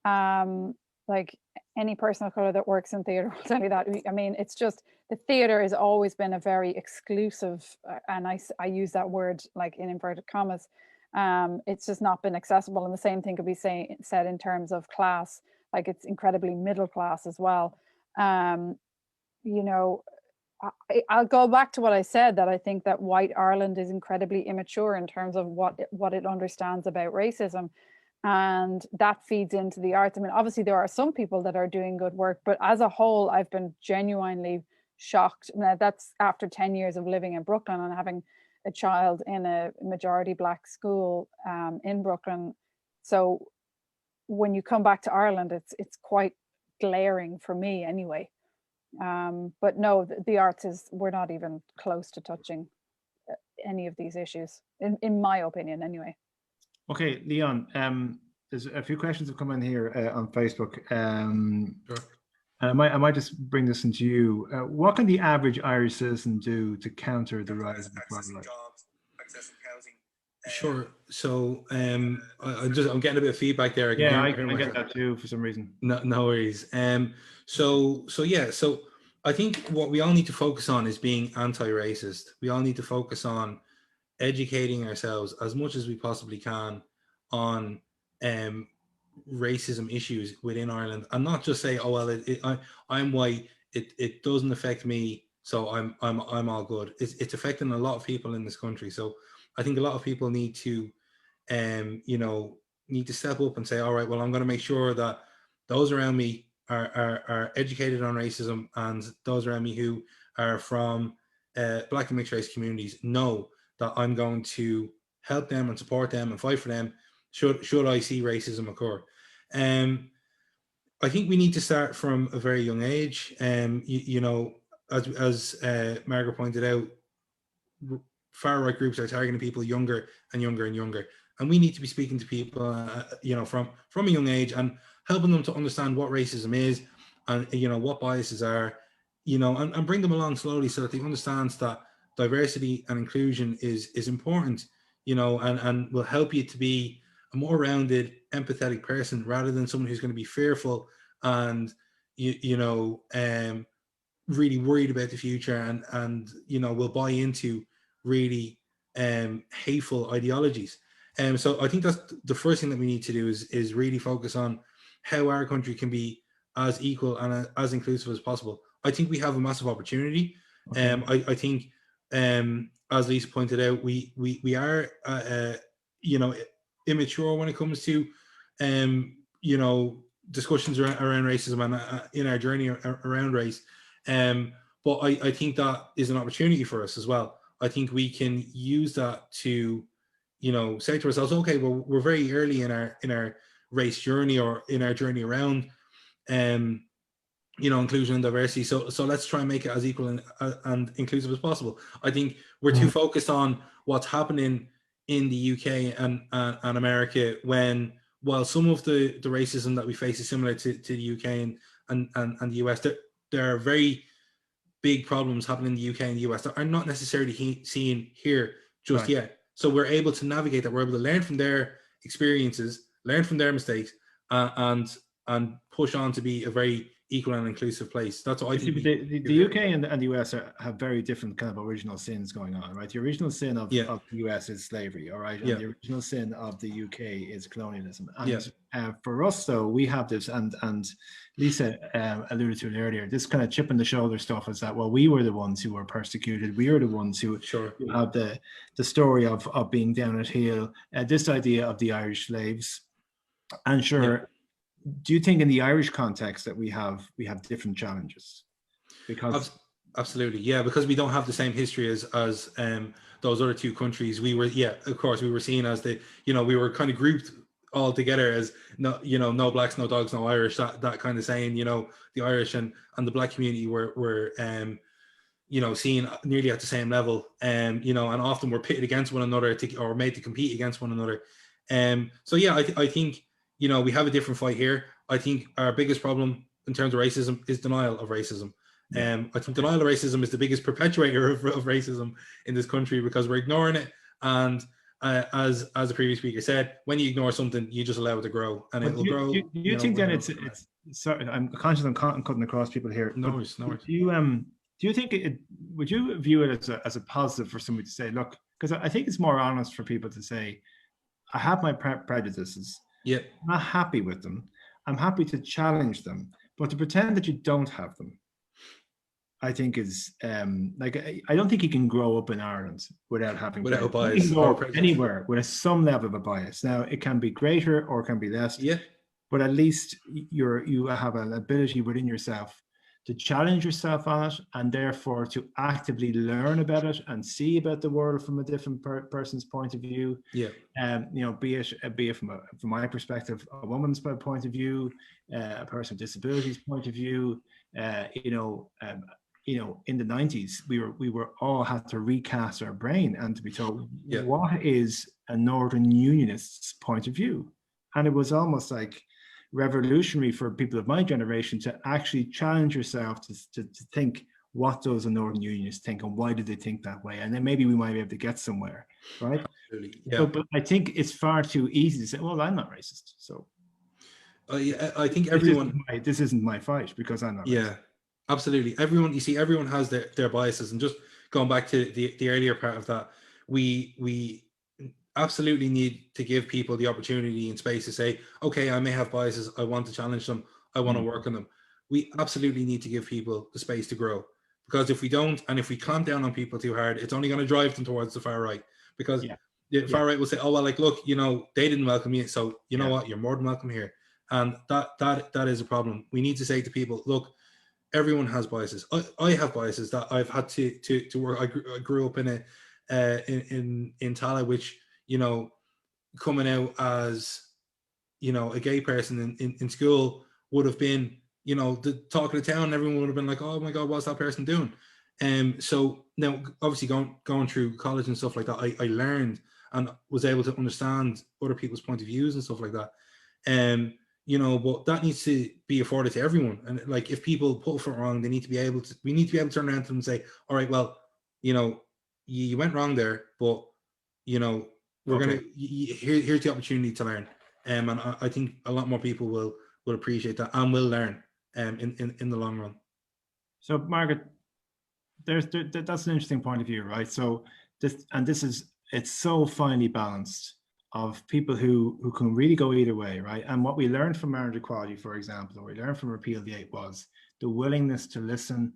like any person of color that works in theatre will tell you that. I mean, it's just, the theatre has always been a very exclusive, and I use that word like in inverted commas. It's just not been accessible, and the same thing could be said in terms of class. Like, it's incredibly middle class as well. You know, I'll go back to what I said, that I think that White Ireland is incredibly immature in terms of what it understands about racism. And that feeds into the arts. I mean, obviously there are some people that are doing good work, but as a whole, I've been genuinely shocked. Now, that's after 10 years of living in Brooklyn and having a child in a majority Black school in Brooklyn. So when you come back to Ireland, it's quite glaring for me anyway. But no, the arts we're not even close to touching any of these issues, in my opinion anyway. Okay, Leon, there's a few questions have come in here on Facebook. Sure. And I might just bring this into you. What can the average Irish citizen do to counter the rise of the far right? Sure. So I'm getting a bit of feedback there. Yeah, I get that too for some reason. No worries. So I think what we all need to focus on is being anti-racist. We all need to focus on educating ourselves as much as we possibly can on racism issues within Ireland, and not just say, oh well, I'm white, it doesn't affect me, so I'm all good. It's affecting a lot of people in this country. So I think a lot of people need to need to step up and say, all right, well, I'm going to make sure that those around me are educated on racism, and those around me who are from Black and mixed race communities know that I'm going to help them and support them and fight for them should I see racism occur. I think we need to start from a very young age. As Margaret pointed out, far right groups are targeting people younger and younger and younger, and we need to be speaking to people from a young age and helping them to understand what racism is, and what biases are, and bring them along slowly so that they understand that diversity and inclusion is important, and will help you to be a more rounded, empathetic person, rather than someone who's going to be fearful and really worried about the future and will buy into really hateful ideologies. So I think that's the first thing that we need to do is really focus on how our country can be as equal and as inclusive as possible. I think we have a massive opportunity. Okay. I think, as Lisa pointed out, we are immature when it comes to discussions around racism and in our journey around race. But I think that is an opportunity for us as well. I think we can use that to say to ourselves, okay, well, we're very early in our race journey, or in our journey around inclusion and diversity. So let's try and make it as equal and inclusive as possible. I think we're too focused on what's happening in the UK and America, while some of the racism that we face is similar to the UK and the US. There are very big problems happening in the UK and the US that are not necessarily seen here just yet. So we're able to navigate that. We're able to learn from their experiences, learn from their mistakes, and push on to be a very equal and inclusive place. That's what I think. The UK and the US have very different kind of original sins going on, right? The original sin of the US is slavery, all right? And the original sin of the UK is colonialism. And for us, though, we have this, and Lisa alluded to it earlier, this kind of chip on the shoulder stuff is that, well, we were the ones who were persecuted. We were the ones who had the story of being down at heel, this idea of the Irish slaves. And do you think in the Irish context that we have different challenges? Because absolutely, because we don't have the same history as those other two countries. We were, of course, we were seen as we were kind of grouped all together as no blacks, no dogs, no Irish. That kind of saying, the Irish and the black community were seen nearly at the same level, and often were pitted against one another or made to compete against one another. I think. We have a different fight here. I think our biggest problem in terms of racism is denial of racism. I think denial of racism is the biggest perpetuator of racism in this country, because we're ignoring it. And as the previous speaker said, when you ignore something, you just allow it to grow, and it will grow. Do you think then it's sorry, I'm conscious I'm cutting across people here. No worries. Do you think would you view it as a positive for somebody to say, look, because I think it's more honest for people to say, I have my prejudices. I'm not happy with them. I'm happy to challenge them, but to pretend that you don't have them, I think is I don't think you can grow up in Ireland without having a bias. You can grow up anywhere with some level of a bias. Now it can be greater or it can be less. But at least you have an ability within yourself to challenge yourself on it, and therefore to actively learn about it and see about the world from a different person's point of view. Be it from my perspective, a woman's point of view, a person with disabilities point of view. In the 90s, we were all had to recast our brain and to be told what is a Northern Unionist's point of view. And it was almost like revolutionary for people of my generation to actually challenge yourself to think, what does a Northern Unionist think and why do they think that way? And then maybe we might be able to get somewhere, right? Absolutely. Yeah. So, but I think it's far too easy to say, well, I'm not racist. So I think everyone, this isn't my fight because I'm not racist. Yeah, absolutely. Everyone, you see, everyone has their biases. And just going back to the earlier part of that, we absolutely need to give people the opportunity and space to say, okay, I may have biases. I want to challenge them. I want to work on them. We absolutely need to give people the space to grow, because if we don't, and if we clamp down on people too hard, it's only going to drive them towards the far right, because the far right will say, oh, well, like, look, you know, they didn't welcome you. So you know what, you're more than welcome here. And that is a problem. We need to say to people, look, everyone has biases. I have biases that I've had to work. I grew up in in Tala, which, you know, coming out as, you know, a gay person in school would have been, you know, the talk of the town. Everyone would have been like, oh my God, what's that person doing? So now, obviously, going through college and stuff like that, I learned and was able to understand other people's point of views and stuff like that. You know, but that needs to be afforded to everyone. And like, if people put it wrong, we need to be able to turn around to them and say, all right, well, you know, you went wrong there, but, you know, we're here's the opportunity to learn. And I think a lot more people will appreciate that and will learn in the long run. So Margaret, that's an interesting point of view, right? So it's so finely balanced of people who can really go either way, right? And what we learned from marriage equality, for example, or we learned from Repeal the 8 was the willingness to listen,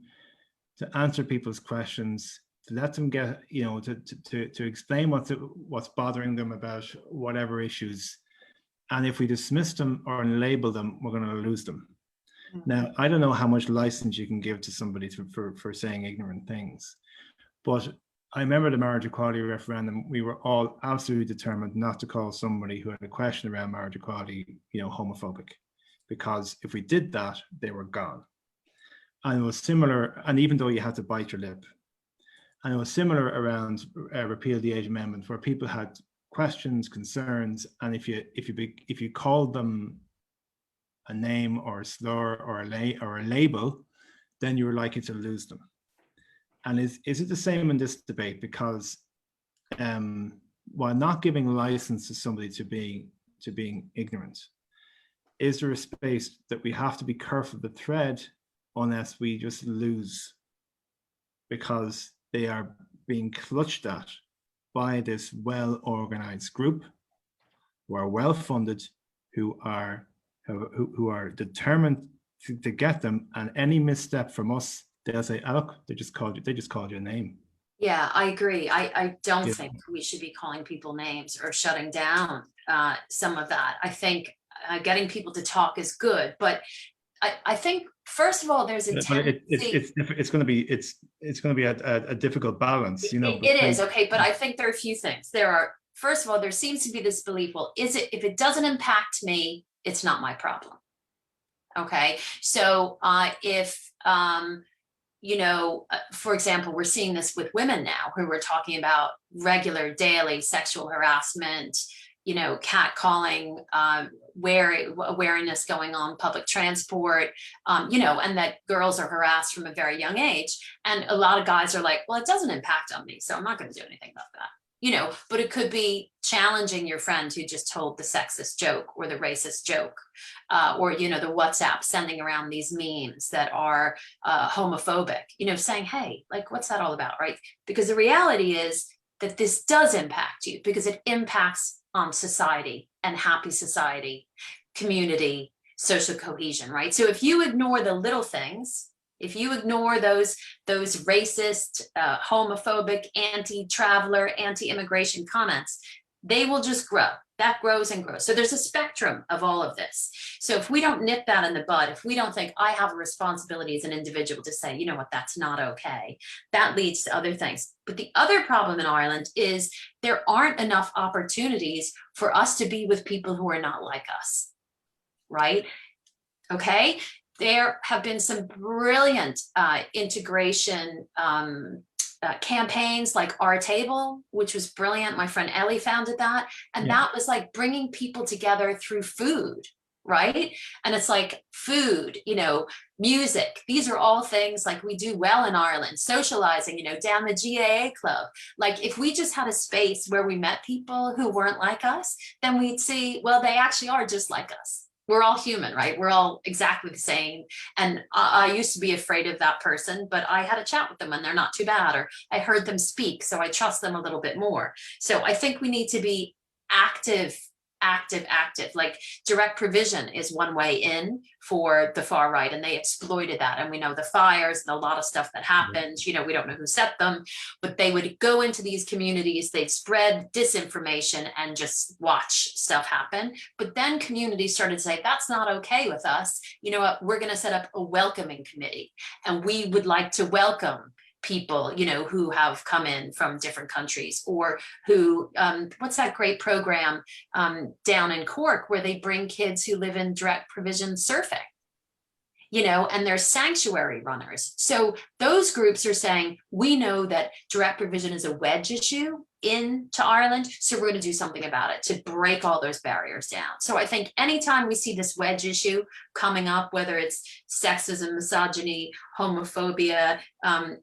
to answer people's questions, to let them get, you know, to explain what's bothering them about whatever issues. And if we dismiss them or label them, we're going to lose them. Now, I don't know how much license you can give to somebody for saying ignorant things, but I remember the marriage equality referendum, we were all absolutely determined not to call somebody who had a question around marriage equality, you know, homophobic, because if we did that, they were gone. And it was similar, and even though you had to bite your lip, and it was similar around Repeal the Age Amendment, where people had questions, concerns, and if you called them a name or a slur or a label, then you were likely to lose them. And is it the same in this debate? Because while not giving license to somebody to being ignorant, is there a space that we have to be careful to tread, unless we just lose because they are being clutched at by this well-organized group who are well-funded, who are determined to get them, and any misstep from us, they'll say, oh, look, they just called you a name. Yeah, I agree. I don't think we should be calling people names or shutting down some of that. I think getting people to talk is good, but I think, first of all, there's a tendency. It's going to be a difficult balance, you know. It is, okay, but I think there are a few things. First of all, there seems to be this belief, well, if it doesn't impact me, it's not my problem. Okay, so if you know, for example, we're seeing this with women now, who we're talking about regular daily sexual harassment, you know, catcalling, awareness going on public transport, you know, and that girls are harassed from a very young age. And a lot of guys are like, well, it doesn't impact on me, so I'm not going to do anything about that. You know, but it could be challenging your friend who just told the sexist joke or the racist joke, or, you know, the WhatsApp sending around these memes that are homophobic, you know, saying, hey, like, what's that all about, right? Because the reality is that this does impact you, because it impacts on society and happy society, community, social cohesion, right? So if you ignore the little things, if you ignore those racist, homophobic, anti-traveler, anti-immigration comments, they will just grow. That grows and grows. So there's a spectrum of all of this. So if we don't nip that in the bud, if we don't think I have a responsibility as an individual to say, you know what, that's not okay, that leads to other things. But the other problem in Ireland is there aren't enough opportunities for us to be with people who are not like us, right? Okay. There have been some brilliant integration campaigns like Our Table, which was brilliant. My friend Ellie founded that. And Yeah. that was like bringing people together through food, right? And it's like food, you know, music. These are all things like we do well in Ireland, socializing, you know, down the GAA club. Like if we just had a space where we met people who weren't like us, then we'd see, well, they actually are just like us. We're all human, right? We're all exactly the same. And I used to be afraid of that person, but I had a chat with them and they're not too bad, or I heard them speak, so I trust them a little bit more. So I think we need to be active. Like direct provision is one way in for the far right, and they exploited that. And we know the fires and a lot of stuff that happens, you know, we don't know who set them, but they would go into these communities, they'd spread disinformation and just watch stuff happen. But then communities started to say, that's not okay with us. You know what, we're going to set up a welcoming committee, and we would like to welcome people, you know, who have come in from different countries, or who, what's that great program down in Cork where they bring kids who live in direct provision surfing, you know, and they're sanctuary runners. So those groups are saying, we know that direct provision is a wedge issue into Ireland, so we're going to do something about it to break all those barriers down. So I think anytime we see this wedge issue coming up, whether it's sexism, misogyny, homophobia,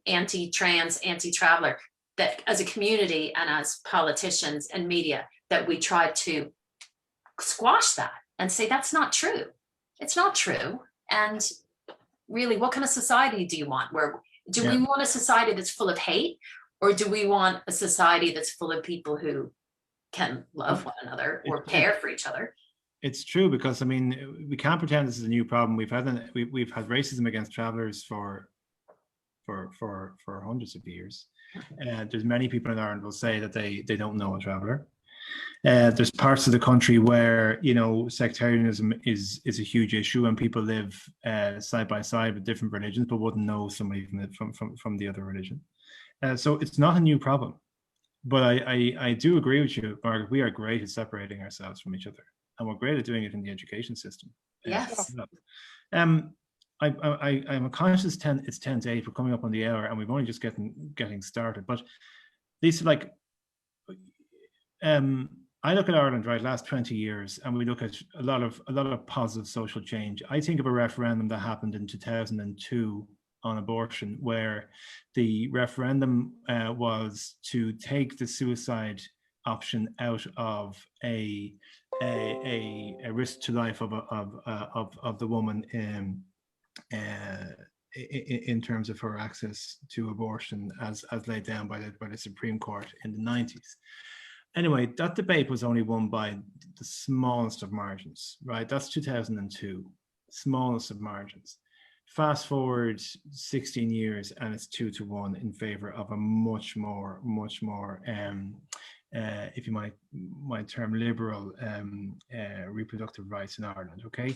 anti-trans, anti-traveler, that as a community and as politicians and media, that we try to squash that and say, that's not true. It's not true. And really, what kind of society do you want? Where do we want a society that's full of hate, or do we want a society that's full of people who can love one another or care for each other? It's true, because I mean, we can't pretend this is a new problem. We've had racism against travelers for hundreds of years. There's many people in Ireland will say that they don't know a traveler. There's parts of the country where, you know, sectarianism is a huge issue, and people live side by side with different religions but wouldn't know somebody from the other religion. So it's not a new problem. But I do agree with you, Margaret. We are great at separating ourselves from each other, and we're great at doing it in the education system. Yes. I'm conscious it's 10 to 8. We're coming up on the hour, and we've only just getting started. But Lisa, like, I look at Ireland, right, last 20 years, and we look at a lot of positive social change. I think of a referendum that happened in 2002 on abortion, where the referendum was to take the suicide option out of a risk to life of the woman in terms of her access to abortion as laid down by the Supreme Court in the 90s. Anyway, that debate was only won by the smallest of margins, right? That's 2002, smallest of margins. Fast forward 16 years, and it's 2-1 in favor of a much more, if you might term, liberal reproductive rights in Ireland. Okay,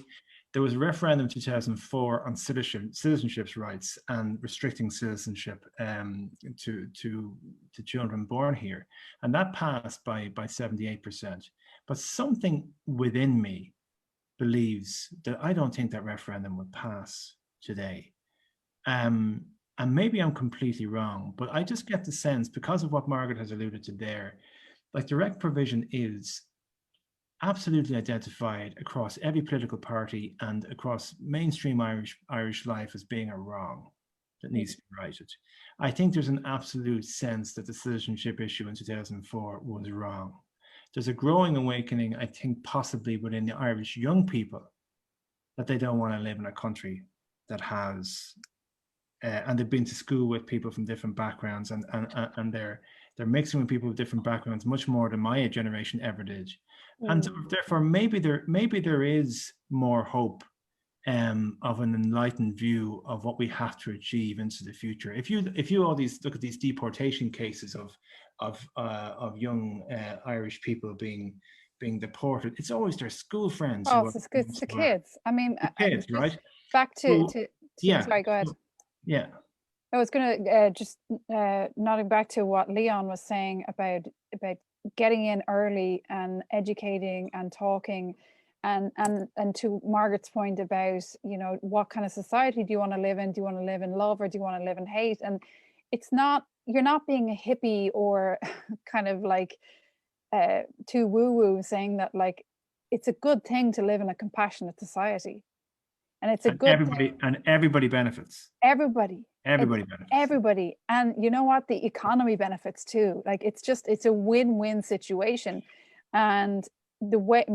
there was a referendum in 2004 on citizenship rights and restricting citizenship to children born here, and that passed by 78%. But something within me believes that I don't think that referendum would pass today. And maybe I'm completely wrong, but I just get the sense, because of what Margaret has alluded to there, like direct provision is absolutely identified across every political party and across mainstream Irish life as being a wrong that needs to be righted. I think there's an absolute sense that the citizenship issue in 2004 was wrong. There's a growing awakening, I think, possibly within the Irish young people, that they don't want to live in a country that has, and they've been to school with people from different backgrounds, and they're mixing with people with different backgrounds much more than my generation ever did. And therefore, maybe there is more hope of an enlightened view of what we have to achieve into the future. If you all these look at these deportation cases of young Irish people being deported, it's always their school friends. Oh, it's the kids. I mean, the kids, right? Back to yeah. Sorry, go ahead. Yeah. I was going to just nodding back to what Leon was saying about getting in early and educating and talking, and to Margaret's point about, you know, what kind of society do you want to live in? Do you want to live in love, or do you want to live in hate? And it's not, you're not being a hippie or kind of like too woo-woo saying that like it's a good thing to live in a compassionate society, and it's a good thing. And everybody benefits. Everybody benefits. Everybody. And you know what, the economy benefits too. Like it's a win-win situation. And the way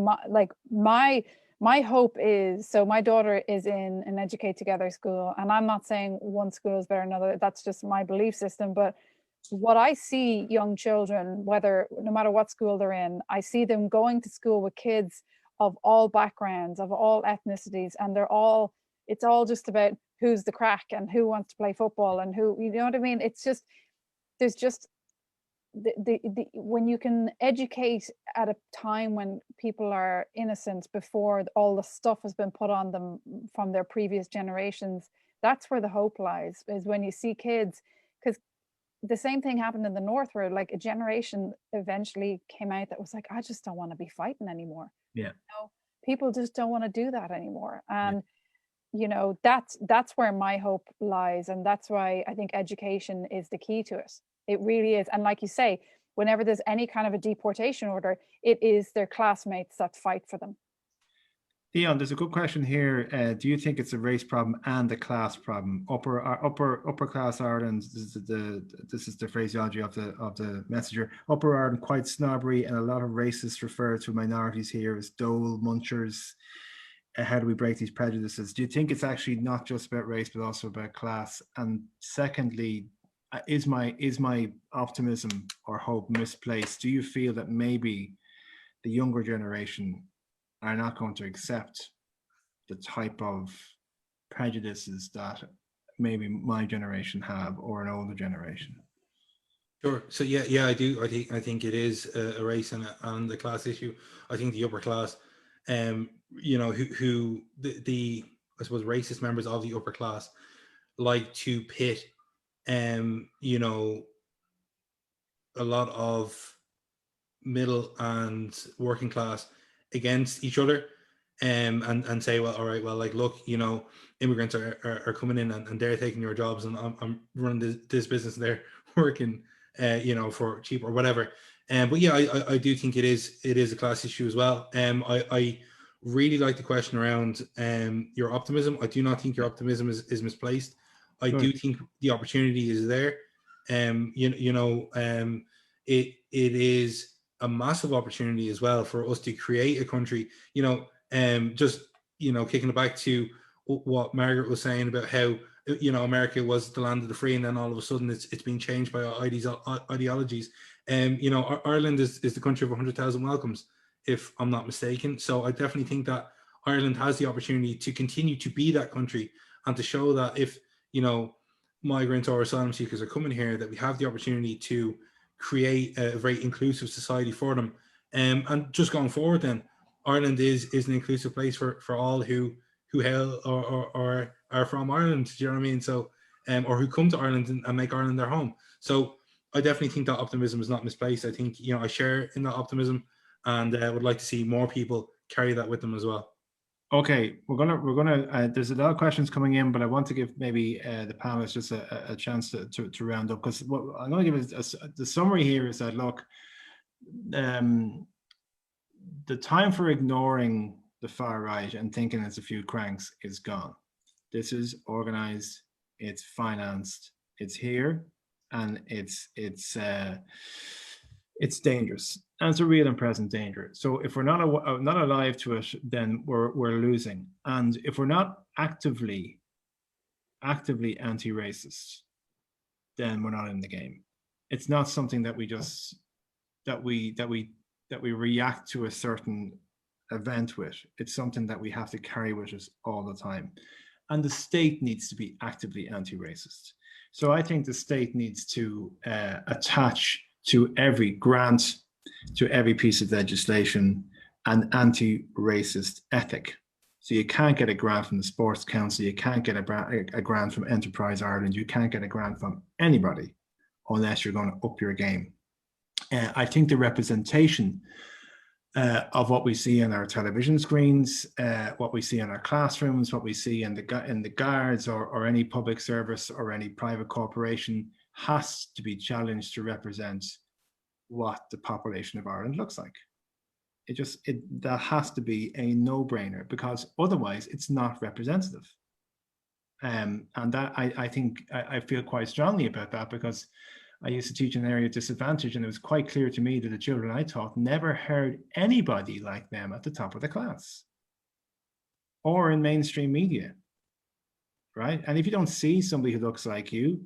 my hope is, so my daughter is in an Educate Together school, and I'm not saying one school is better than another, that's just my belief system, but what I see young children, no matter what school they're in, I see them going to school with kids of all backgrounds, of all ethnicities, and it's all just about who's the crack and who wants to play football and who, you know what I mean? It's just, there's just when you can educate at a time when people are innocent, before all the stuff has been put on them from their previous generations, that's where the hope lies, is when you see kids. Because the same thing happened in the North, where like a generation eventually came out that was like, I just don't want to be fighting anymore. Yeah. You know, people just don't want to do that anymore. And you know, that's where my hope lies, and that's why I think education is the key to it. It really is. And like you say, whenever there's any kind of a deportation order, it is their classmates that fight for them. Leon, there's a good question here. Do you think it's a race problem and a class problem? Upper class Ireland. This is the phraseology of the messenger. Upper Ireland quite snobbery, and a lot of racists refer to minorities here as dole munchers. How do we break these prejudices? Do you think it's actually not just about race, but also about class? And secondly, is my optimism or hope misplaced? Do you feel that maybe the younger generation are not going to accept the type of prejudices that maybe my generation have, or an older generation? Sure. So yeah, I do. I think it is a race and a class issue. I think the upper class, you know, who the I suppose racist members of the upper class like to pit, you know, a lot of middle and working class against each other, and say, well, all right, well, like, look, you know, immigrants are coming in and they're taking your jobs, and I'm running this business and they're working, you know, for cheap or whatever. But yeah, I do think it is a class issue as well. I really like the question around your optimism. I do not think your optimism is misplaced. I do think the opportunity is there. It is a massive opportunity as well for us to create a country, you know, just, you know, kicking it back to what Margaret was saying about how, you know, America was the land of the free, and then all of a sudden it's being changed by ideologies. You know, Ireland is the country of 100,000 welcomes, if I'm not mistaken. So I definitely think that Ireland has the opportunity to continue to be that country, and to show that if, you know, migrants or asylum seekers are coming here, that we have the opportunity to create a very inclusive society for them. And just going forward, then Ireland is an inclusive place for all who hail or are from Ireland. Do you know what I mean? So, or who come to Ireland and make Ireland their home. So I definitely think that optimism is not misplaced. I think, you know, I share in that optimism, and would like to see more people carry that with them as well. Okay, we're gonna. There's a lot of questions coming in, but I want to give maybe the panelists just a chance to round up, because what I'm going to give is the summary here is that, look, the time for ignoring the far right and thinking it's a few cranks is gone. This is organized, it's financed, it's here, and it's dangerous, and it's a real and present danger. So if we're not alive to it, then we're losing. And if we're not actively anti-racist, then we're not in the game. It's not something that we just that we react to a certain event with. It's something that we have to carry with us all the time. And the state needs to be actively anti-racist. So I think the state needs to attach to every grant, to every piece of legislation, an anti-racist ethic. So you can't get a grant from the Sports Council, you can't get a grant from Enterprise Ireland, you can't get a grant from anybody unless you're going to up your game. I think the representation of what we see on our television screens, what we see in our classrooms, what we see in the guards or any public service or any private corporation has to be challenged to represent what the population of Ireland looks like. That has to be a no-brainer, because otherwise it's not representative. And that I think I feel quite strongly about that, because I used to teach in an area of disadvantage, and it was quite clear to me that the children I taught never heard anybody like them at the top of the class or in mainstream media, right? And if you don't see somebody who looks like you,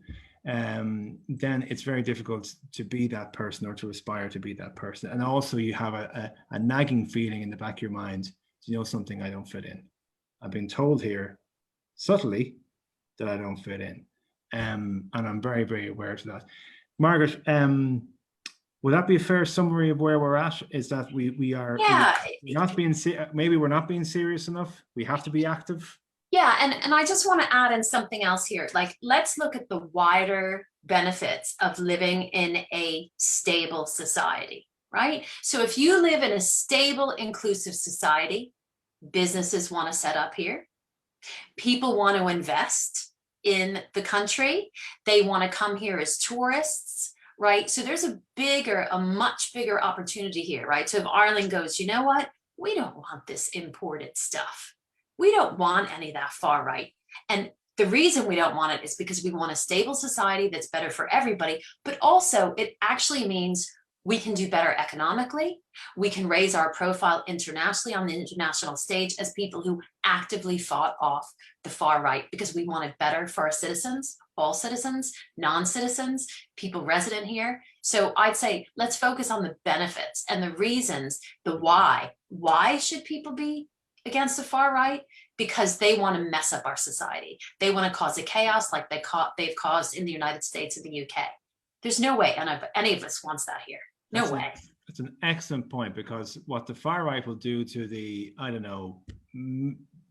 then it's very difficult to be that person or to aspire to be that person. And also you have a nagging feeling in the back of your mind, you know something, I don't fit in. I've been told here subtly that I don't fit in. And I'm very, very aware of that. Margaret, would that be a fair summary of where we're at? Is that we are not being, maybe we're not being serious enough? We have to be active? Yeah, and I just want to add in something else here. Like, let's look at the wider benefits of living in a stable society, right? So if you live in a stable, inclusive society, businesses want to set up here. People want to invest in the country. They want to come here as tourists, right? So there's a much bigger opportunity here, right? So if Ireland goes, you know what? We don't want this imported stuff. We don't want any of that far right. And the reason we don't want it is because we want a stable society that's better for everybody, but also it actually means we can do better economically. We can raise our profile internationally on the international stage as people who actively fought off the far right, because we want it better for our citizens, all citizens, non-citizens, people resident here. So I'd say let's focus on the benefits and the reasons, the why. Why should people be against the far right? Because they want to mess up our society. They want to cause a chaos like they've caused in the United States and the UK. There's no way any of us wants that here. No way. That's an excellent point, because what the far right will do to the, I don't know,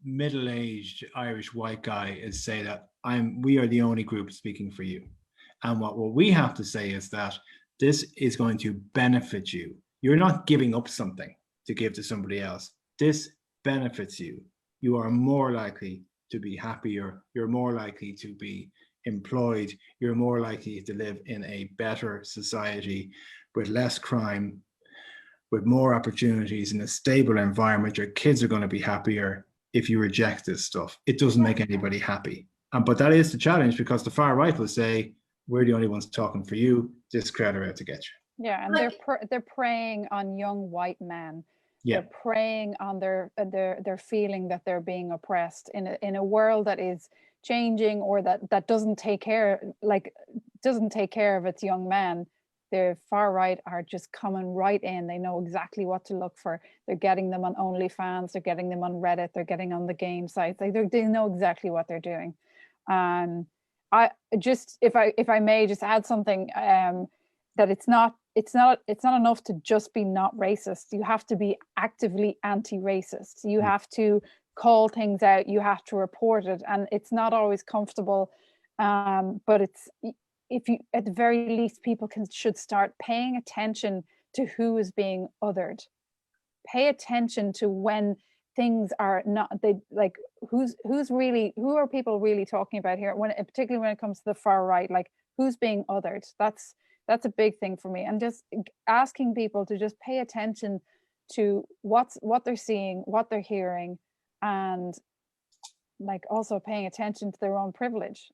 middle-aged Irish white guy is say that we are the only group speaking for you. And what we have to say is that this is going to benefit you. You're not giving up something to give to somebody else. This benefits you. You are more likely to be happier. You're more likely to be employed. You're more likely to live in a better society with less crime, with more opportunities, in a stable environment. Your kids are going to be happier if you reject this stuff. It doesn't make anybody happy. But that is the challenge, because the far right will say, we're the only ones talking for you. This crowd are out to get you. Yeah, and they're preying on young white men. Yeah. They're preying on their feeling that they're being oppressed in a world that is changing, or that doesn't take care of its young men. The far right are just coming right in. They know exactly what to look for. They're getting them on OnlyFans. They're getting them on Reddit. They're getting on the game sites. They know exactly what they're doing. I just, if I may just add something, that it's not enough to just be not racist. You have to be actively anti-racist. You have to call things out. You have to report it, and it's not always comfortable. But it's, if you, at the very least, people should start paying attention to who is being othered. Pay attention to when things are not, who are people really talking about here, particularly when it comes to the far right, like who's being othered. That's a big thing for me. And just asking people to just pay attention to what they're seeing, what they're hearing, and like also paying attention to their own privilege.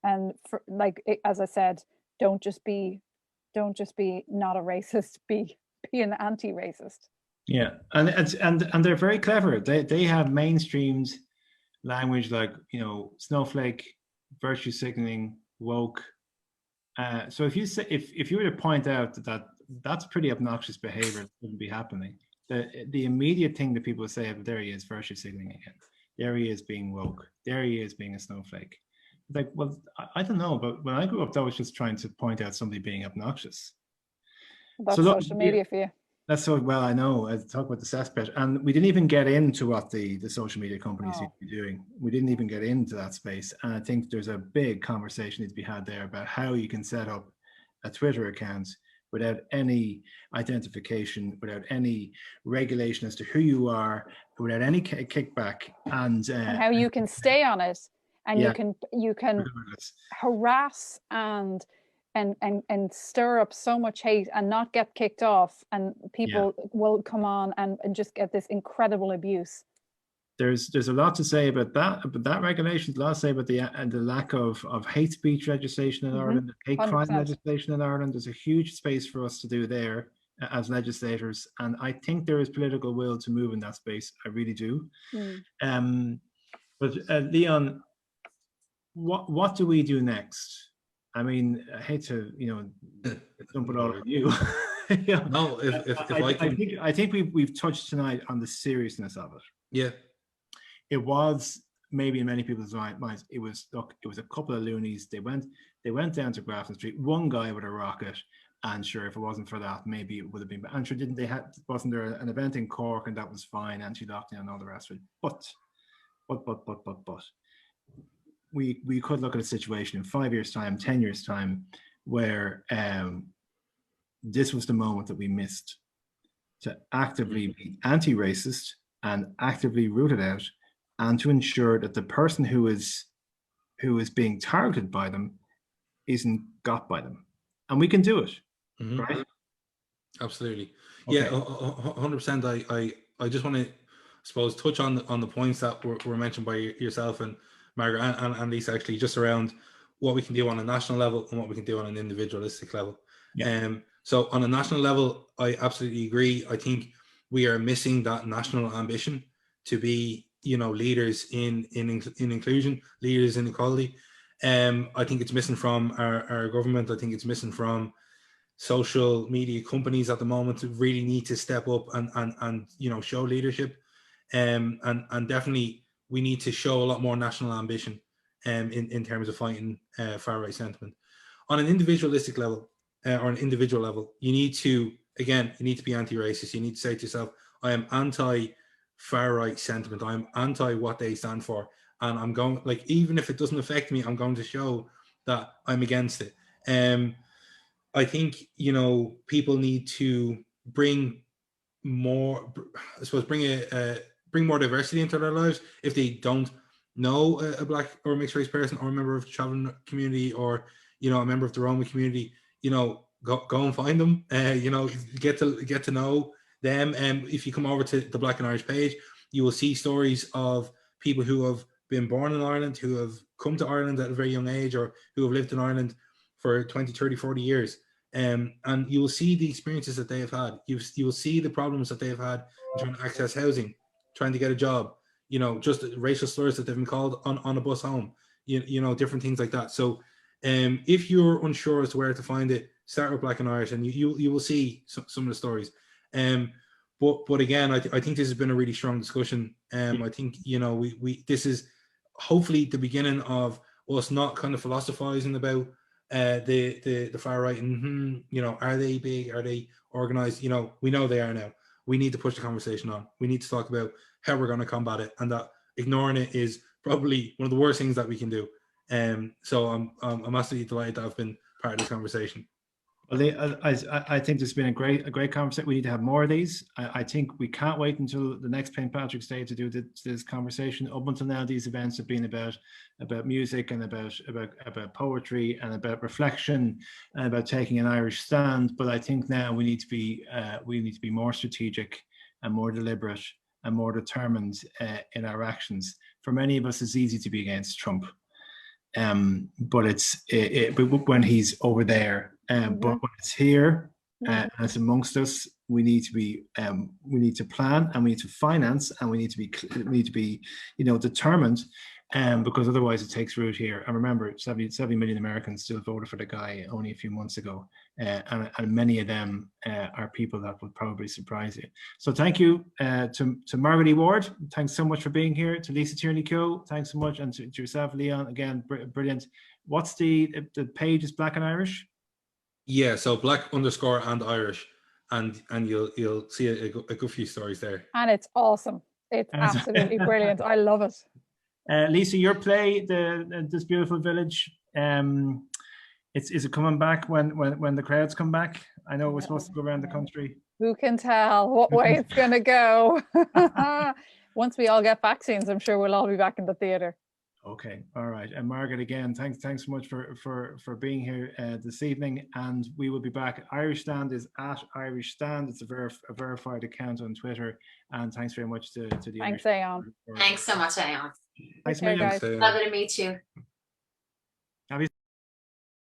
And for, like, as I said, don't just be not a racist, be an anti-racist. Yeah, and they're very clever. They have mainstreamed language like, you know, snowflake, virtue signaling, woke. So if you were to point out that that's pretty obnoxious behavior that shouldn't be happening, the immediate thing that people say, there he is, virtue signaling again. There he is being woke. There he is being a snowflake. Like, well, I don't know, but when I grew up, that was just trying to point out somebody being obnoxious. That's social media for you. That's so, well, I know. I talk about the cesspit, and we didn't even get into what the social media companies need to be doing. We didn't even get into that space, and I think there's a big conversation needs to be had there about how you can set up a Twitter account without any identification, without any regulation as to who you are, without any kickback, and how you can stay on it, and yeah, you can harass and stir up so much hate and not get kicked off, and people will come on and just get this incredible abuse. There's a lot to say about that regulation. A lot to say about the lack of hate speech legislation in Ireland, hate crime legislation in Ireland. There's a huge space for us to do there as legislators, and I think there is political will to move in that space. I really do. But Leon, what do we do next? I mean, I hate to dump it all on you. No, if I can... I think we've touched tonight on the seriousness of it. Yeah. It was, maybe in many people's minds, it was a couple of loonies. They went down to Grafton Street, one guy with a rocket, and sure, if it wasn't for that, maybe it would have been. And sure, wasn't there an event in Cork, and that was fine, anti-lockdown and all the rest of it. But we could look at a situation in 5 years' time, 10 years' time, where this was the moment that we missed to actively be anti-racist and actively root it out, and to ensure that the person who is being targeted by them isn't got by them. And we can do it, right? Absolutely. Okay. Yeah, 100%. I just want to, suppose, touch on the points that were mentioned by yourself and Margaret and Lisa, actually, just around what we can do on a national level and what we can do on an individualistic level. Yeah. So on a national level, I absolutely agree. I think we are missing that national ambition to be, leaders in inclusion, leaders in equality. I think it's missing from our government. I think it's missing from social media companies at the moment to really need to step up and show leadership. And definitely we need to show a lot more national ambition in terms of fighting far right sentiment. On an individualistic level or an individual level, you need to be anti-racist. You need to say to yourself, I am anti far right sentiment. I'm anti what they stand for. And I'm going, even if it doesn't affect me, I'm going to show that I'm against it. I think, people need to bring more, I suppose, bring more diversity into their lives. If they don't know a black or mixed race person, or a member of the traveling community, or, a member of the Roma community, go and find them, get to know them. If you come over to the Black and Irish page, you will see stories of people who have been born in Ireland, who have come to Ireland at a very young age, or who have lived in Ireland for 20, 30, 40 years. And you will see the experiences that they have had. You will see the problems that they have had in trying to access housing, trying to get a job, just racial slurs that they've been called on a bus home, different things like that. So if you're unsure as to where to find it, start with Black and Irish, and you will see some of the stories. But again, I think this has been a really strong discussion. I think this is hopefully the beginning of us not kind of philosophizing about the far right and are they big, are they organized? We know they are now. We need to push the conversation on. We need to talk about how we're going to combat it, and that ignoring it is probably one of the worst things that we can do. So I'm absolutely delighted to have been part of this conversation. Well, I think there's been a great conversation. We need to have more of these. I think we can't wait until the next St. Patrick's Day to do this conversation. Up until now, these events have been about music and about poetry and about reflection and about taking an Irish stand. But I think now we need to be more strategic and more deliberate and more determined in our actions. For many of us, it's easy to be against Trump, but when he's over there. But when it's here and it's amongst us, we need to plan, and we need to finance, and we need to be determined, because otherwise it takes root here. And remember, 70 million Americans still voted for the guy only a few months ago, and many of them are people that would probably surprise you. So thank you to Margaret E Ward. Thanks so much for being here. To Lisa Tierney Keogh, thanks so much, and to yourself, Leon. Again, brilliant. What's the page? Is Black and Irish? Yeah, so Black_and_Irish, and you'll see a good few stories there. And it's awesome. It's absolutely brilliant. I love it. Lisa, your play, this beautiful village, is it coming back when the crowds come back? I know it was supposed to go around the country. Who can tell what way it's going to go? Once we all get vaccines, I'm sure we'll all be back in the theatre. Okay, all right. And Margaret, again, thanks so much for being here this evening. And we will be back. Irish Stand is at Irish Stand. It's a verified account on Twitter. And thanks very much to the Thanks, Irish Aodhán. Thanks so much, Aodhán. Thanks, Take care, Miriam. guys. Lovely to meet you. Have you